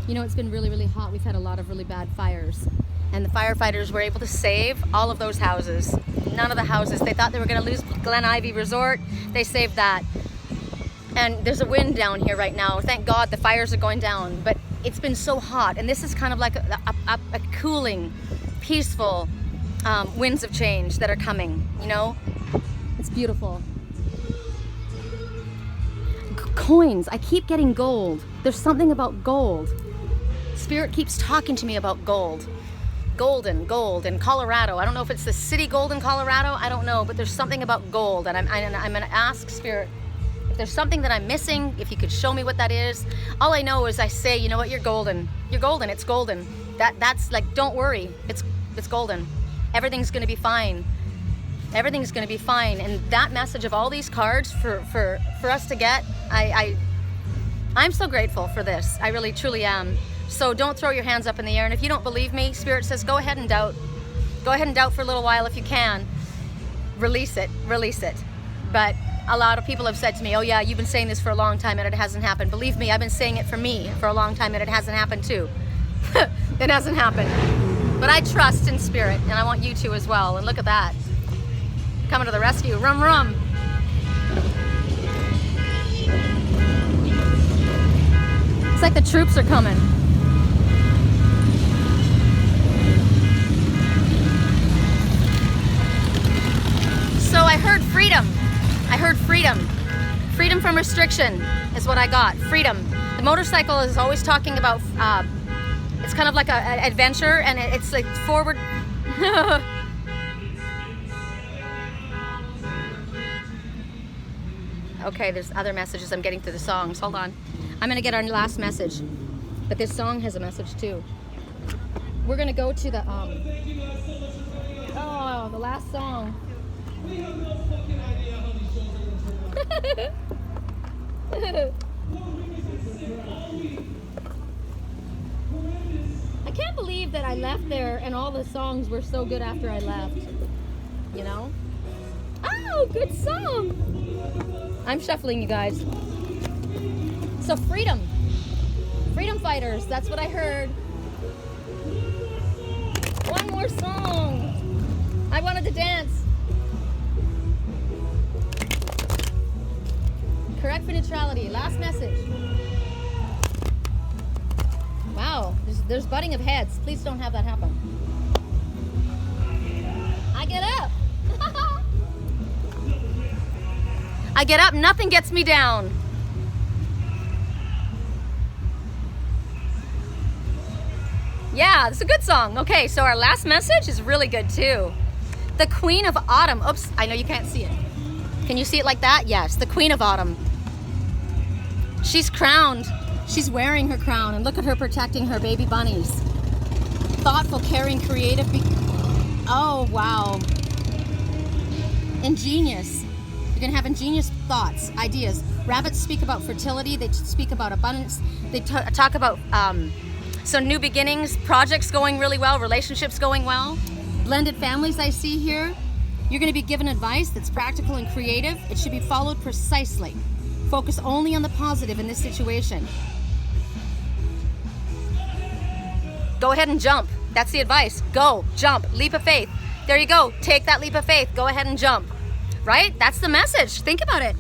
You know, it's been really, really hot. We've had a lot of really bad fires. And the firefighters were able to save all of those houses. None of the houses. They thought they were going to lose Glen Ivy Resort. They saved that. And there's a wind down here right now. Thank God the fires are going down. But it's been so hot. And this is kind of like a cooling, peaceful winds of change that are coming, you know? It's beautiful. Coins. I keep getting gold. There's something about gold. Spirit keeps talking to me about gold. Golden, gold in Colorado. I don't know if it's the city gold in Colorado. I don't know, but there's something about gold. And I'm going to ask Spirit, if there's something that I'm missing, if you could show me what that is. All I know is I say, you know what, you're golden. You're golden. It's golden. That's like, don't worry. It's golden. Everything's going to be fine. Everything's going to be fine. And that message of all these cards for us to get, I'm so grateful for this. I really, truly am. So don't throw your hands up in the air. And if you don't believe me, Spirit says, go ahead and doubt. Go ahead and doubt for a little while if you can. Release it. Release it. But a lot of people have said to me, oh yeah, you've been saying this for a long time and it hasn't happened. Believe me, I've been saying it for me for a long time and it hasn't happened too. It hasn't happened. But I trust in Spirit, and I want you to as well. And look at that. Coming to the rescue. Rum, rum. like the troops are coming. So I heard freedom. I heard freedom. Freedom from restriction is what I got. Freedom. The motorcycle is always talking about, it's kind of like an adventure, and it's like forward. Okay, there's other messages I'm getting through the songs. Hold on. I'm going to get our last message. But this song has a message too. We're going to go to the, the last song. I can't believe that I left there and all the songs were so good after I left. You know? Oh, good song! I'm shuffling, you guys. So freedom. Freedom fighters, that's what I heard. One more song. I wanted to dance. Correct for neutrality. Last message. Wow, there's butting of heads. Please don't have that happen. I get up. I get up, nothing gets me down. Yeah, it's a good song. Okay, so our last message is really good too. The Queen of Autumn. Oops, I know you can't see it. Can you see it like that? Yes, the Queen of Autumn. She's crowned. She's wearing her crown, and look at her protecting her baby bunnies. Thoughtful, caring, creative. Oh, wow. Ingenious. You're gonna have ingenious thoughts, ideas. Rabbits speak about fertility. They speak about abundance. They talk about some new beginnings, projects going really well, relationships going well. Blended families I see here. You're gonna be given advice that's practical and creative. It should be followed precisely. Focus only on the positive in this situation. Go ahead and jump. That's the advice. Go, jump, leap of faith. There you go. Take that leap of faith. Go ahead and jump. Right? That's the message. Think about it.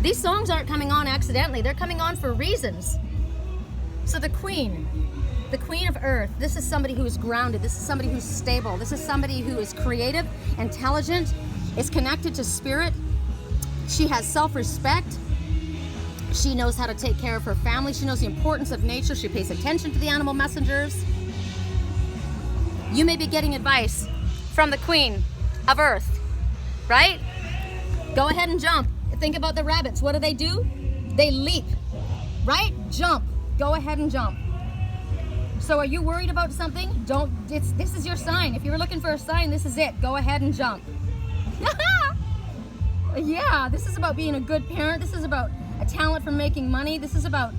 These songs aren't coming on accidentally. They're coming on for reasons. So the Queen of Earth, this is somebody who is grounded. This is somebody who's stable. This is somebody who is creative, intelligent, is connected to spirit. She has self-respect. She knows how to take care of her family. She knows the importance of nature. She pays attention to the animal messengers. You may be getting advice from the Queen of Earth, right? Go ahead and jump. Think about the rabbits. What do? They leap, right? Jump. Go ahead and jump. So are you worried about something? This is your sign. If you're looking for a sign, this is it. Go ahead and jump. Yeah, this is about being a good parent. This is about a talent for making money. This is about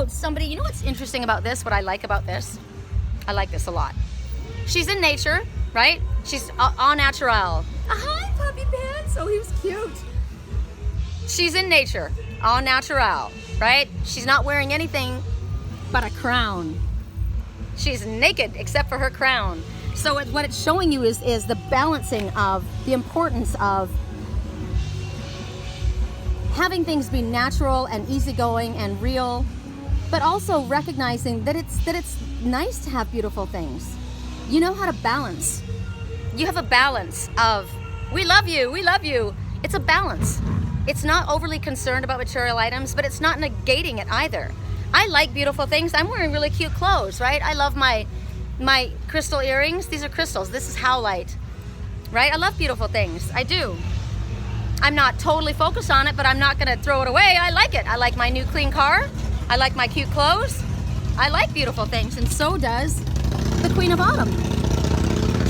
somebody. You know what's interesting about this? What I like about this? I like this a lot. She's in nature, right? She's au natural. Hi, puppy pants. Oh, he was cute. She's in nature, au natural, right? She's not wearing anything but a crown. She's naked except for her crown. So what it's showing you is the balancing of the importance of having things be natural and easygoing and real, but also recognizing that it's nice to have beautiful things. You know how to balance. You have a balance of, we love you, we love you. It's a balance. It's not overly concerned about material items, but it's not negating it either. I like beautiful things. I'm wearing really cute clothes, right? I love my crystal earrings. These are crystals. This is howlite, right? I love beautiful things. I do. I'm not totally focused on it, but I'm not gonna throw it away. I like it. I like my new clean car. I like my cute clothes. I like beautiful things, and so does the Queen of Autumn.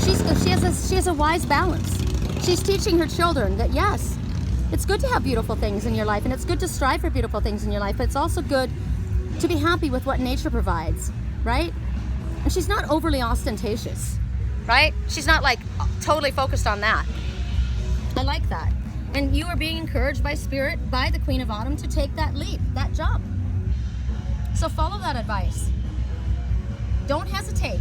She has a wise balance. She's teaching her children that yes, it's good to have beautiful things in your life, and it's good to strive for beautiful things in your life, but it's also good to be happy with what nature provides, right? And she's not overly ostentatious, right? She's not like totally focused on that. I like that. And you are being encouraged by Spirit, by the Queen of Autumn, to take that leap, that jump. So follow that advice. Don't hesitate,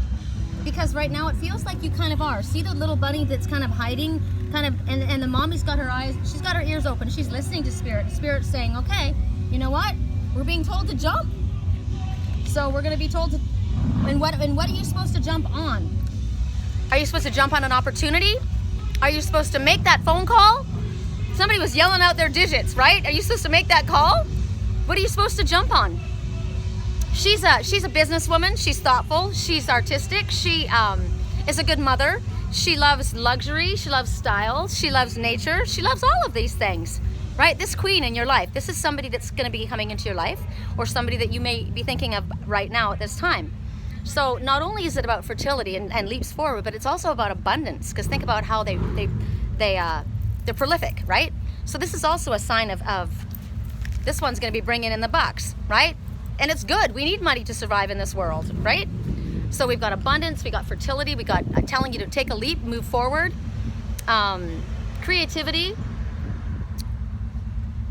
because right now it feels like you kind of are. See the little bunny that's kind of hiding, and the mommy's got her eyes, she's got her ears open. She's listening to Spirit. Spirit's saying, okay, you know what? We're being told to jump. So we're going to be told to, and what are you supposed to jump on? Are you supposed to jump on an opportunity? Are you supposed to make that phone call? Somebody was yelling out their digits, right? Are you supposed to make that call? What are you supposed to jump on? She's a businesswoman. She's thoughtful. She's artistic. She is a good mother. She loves luxury. She loves style. She loves nature. She loves all of these things, right? This queen in your life, this is somebody that's going to be coming into your life, or somebody that you may be thinking of right now at this time. So not only is it about fertility and leaps forward, but it's also about abundance, because think about how they're prolific, right? So this is also a sign of this one's going to be bringing in the bucks, right? And it's good. We need money to survive in this world, right? So we've got abundance, we got fertility, we got telling you to take a leap, move forward. Creativity.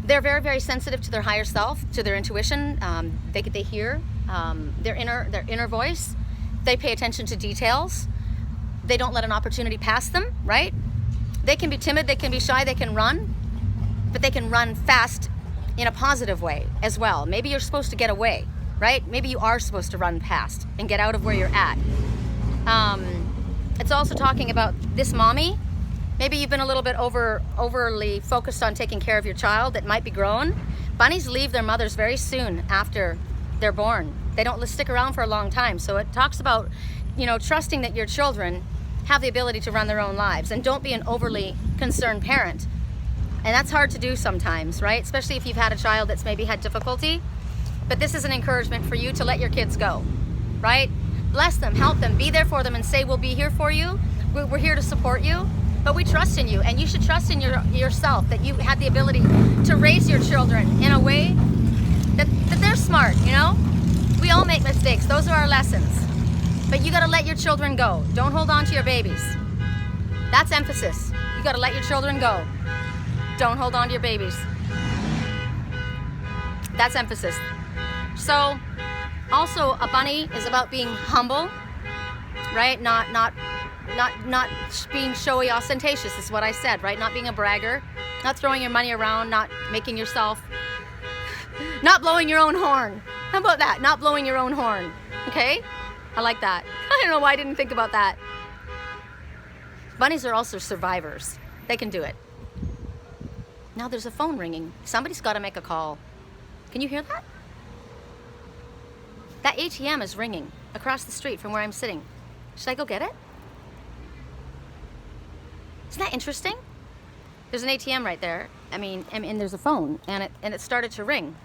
They're very, very sensitive to their higher self, to their intuition. They hear their inner voice. They pay attention to details. They don't let an opportunity pass them, right? They can be timid, they can be shy, they can run, but they can run fast in a positive way as well. Maybe you're supposed to get away, right? Maybe you are supposed to run past and get out of where you're at. It's also talking about this mommy. Maybe you've been a little bit overly focused on taking care of your child that might be grown. Bunnies leave their mothers very soon after they're born. They don't stick around for a long time. So it talks about, trusting that your children have the ability to run their own lives, and don't be an overly concerned parent. And that's hard to do sometimes, right? Especially if you've had a child that's maybe had difficulty. But this is an encouragement for you to let your kids go, right? Bless them, help them, be there for them, and say, we'll be here for you. We're here to support you, but we trust in you. And you should trust in yourself, that you had the ability to raise your children in a way that they're smart, We all make mistakes. Those are our lessons. But you got to let your children go. Don't hold on to your babies. That's emphasis. You got to let your children go. Don't hold on to your babies. That's emphasis. So, also a bunny is about being humble, right? Not being showy, ostentatious is what I said, right? Not being a bragger, not throwing your money around, not making yourself, not blowing your own horn. How about that? Not blowing your own horn. Okay? I like that. I don't know why I didn't think about that. Bunnies are also survivors. They can do it. Now there's a phone ringing. Somebody's got to make a call. Can you hear that? That ATM is ringing across the street from where I'm sitting. Should I go get it? Isn't that interesting? There's an ATM right there. And there's a phone, and it started to ring.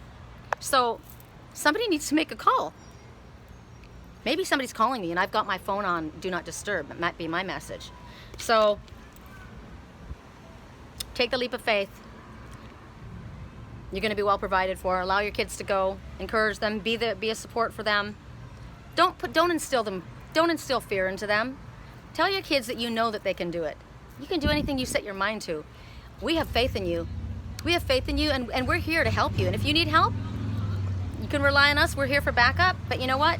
So somebody needs to make a call. Maybe somebody's calling me, and I've got my phone on Do Not Disturb. It might be my message. So take the leap of faith. You're going to be well provided for. Allow your kids to go. Encourage them. Be a support for them. Don't instill fear into them. Tell your kids that you know that they can do it. You can do anything you set your mind to. We have faith in you. We have faith in you, and we're here to help you. And if you need help, you can rely on us. We're here for backup. But you know what?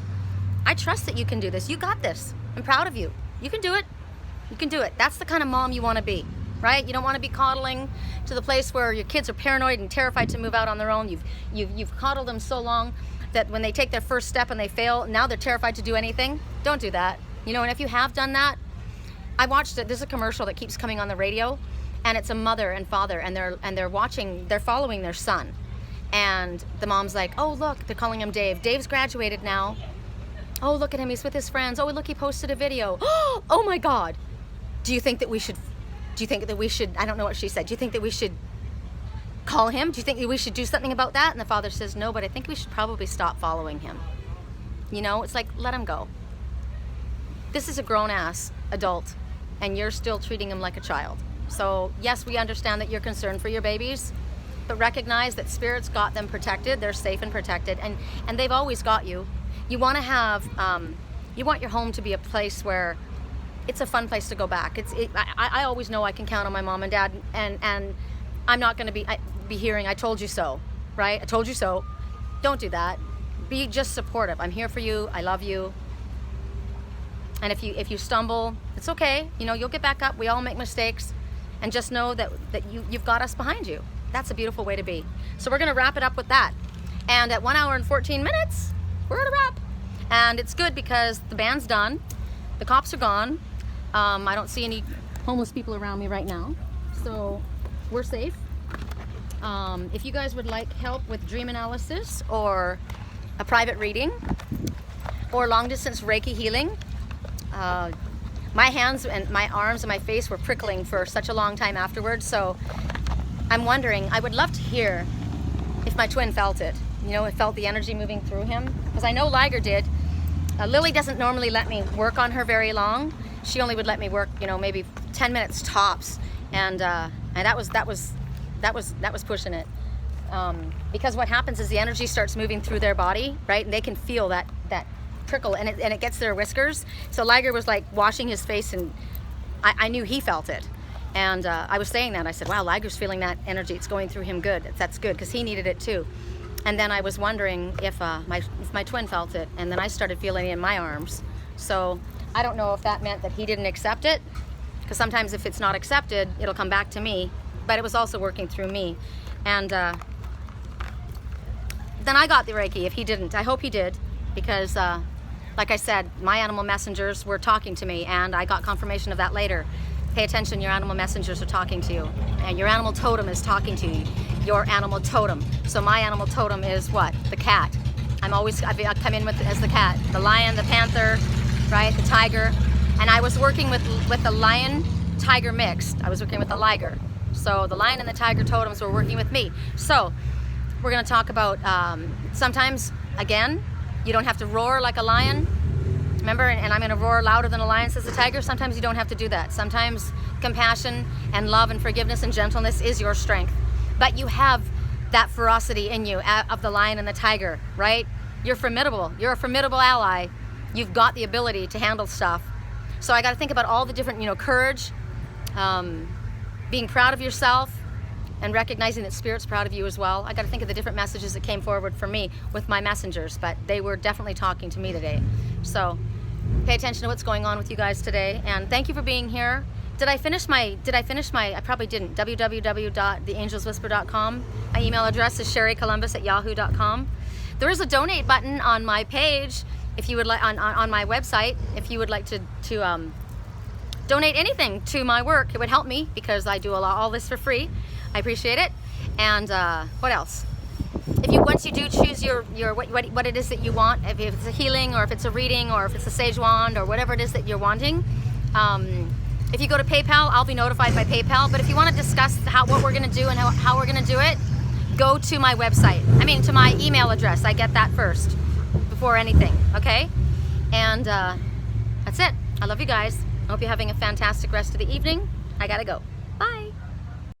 I trust that you can do this. You got this. I'm proud of you. You can do it. You can do it. That's the kind of mom you want to be, right? You don't want to be coddling to the place where your kids are paranoid and terrified to move out on their own. You've coddled them so long that when they take their first step and they fail, now they're terrified to do anything. Don't do that. And if you have done that, I watched it. There's a commercial that keeps coming on the radio, and it's a mother and father, and they're following their son. And the mom's like, oh, look, they're calling him Dave. Dave's graduated now. Oh, look at him, he's with his friends. Oh, look, he posted a video. Oh my God. Do you think that we should, I don't know what she said. Do you think that we should call him? Do you think that we should do something about that? And the father says, no, but I think we should probably stop following him. It's like, let him go. This is a grown-ass adult, and you're still treating him like a child. So yes, we understand that you're concerned for your babies, but recognize that Spirit's got them protected. They're safe and protected, and they've always got you. You want to have, you want your home to be a place where it's a fun place to go back. I always know I can count on my mom and dad, and I'm not going to be hearing, I told you so, right? I told you so. Don't do that. Be just supportive. I'm here for you. I love you. And if you stumble, it's okay. You'll get back up. We all make mistakes. And just know that you've got us behind you. That's a beautiful way to be. So we're going to wrap it up with that. And at 1 hour and 14 minutes, we're at a wrap. And it's good because the band's done, the cops are gone, I don't see any homeless people around me right now, so we're safe. If you guys would like help with dream analysis or a private reading or long distance Reiki healing, my hands and my arms and my face were prickling for such a long time afterwards, so I'm wondering, I would love to hear if my twin felt it. You know, it felt the energy moving through him, because I know Liger did. Lily doesn't normally let me work on her very long. She only would let me work, you know, maybe 10 minutes tops, and that was pushing it. Because what happens is the energy starts moving through their body, right? And they can feel that prickle, and it gets their whiskers. So Liger was like washing his face, and I knew he felt it. And I was saying that, I said, wow, Liger's feeling that energy. It's going through him good. That's good, because he needed it too. And then I was wondering if my twin felt it, and then I started feeling it in my arms. So I don't know if that meant that he didn't accept it, because sometimes if it's not accepted, it'll come back to me. But it was also working through me. And then I got the Reiki if he didn't. I hope he did, because like I said, my animal messengers were talking to me, and I got confirmation of that later. Pay attention, your animal messengers are talking to you, and your animal totem is talking to you. Your animal totem. So my animal totem is what? The cat. I come in with as the cat, the lion, the panther, right? The tiger. And I was working with the lion tiger mixed. I was working with the Liger. So the lion and the tiger totems were working with me. So we're going to talk about sometimes, again, you don't have to roar like a lion. Remember, and I'm going to roar louder than a lion, says the tiger. Sometimes you don't have to do that. Sometimes compassion and love and forgiveness and gentleness is your strength. But you have that ferocity in you of the lion and the tiger, right? You're formidable. You're a formidable ally. You've got the ability to handle stuff. So I got to think about all the different, you know, courage, being proud of yourself, and recognizing that Spirit's proud of you as well. I got to think of the different messages that came forward for me with my messengers, but they were definitely talking to me today. So pay attention to what's going on with you guys today, and thank you for being here. Did I finish my, I probably didn't, www.theangelswhisper.com. My email address is sherrycolumbus@yahoo.com. There is a donate button on my page, if you would like, on my website, if you would like to donate anything to my work. It would help me, because I do all this for free. I appreciate it. And what else? Once you do choose your what it is that you want, if it's a healing, or if it's a reading, or if it's a sage wand, or whatever it is that you're wanting, if you go to PayPal, I'll be notified by PayPal. But if you want to discuss what we're going to do and how we're going to do it, go to my website. To my email address. I get that first before anything. Okay? And that's it. I love you guys. I hope you're having a fantastic rest of the evening. I gotta go.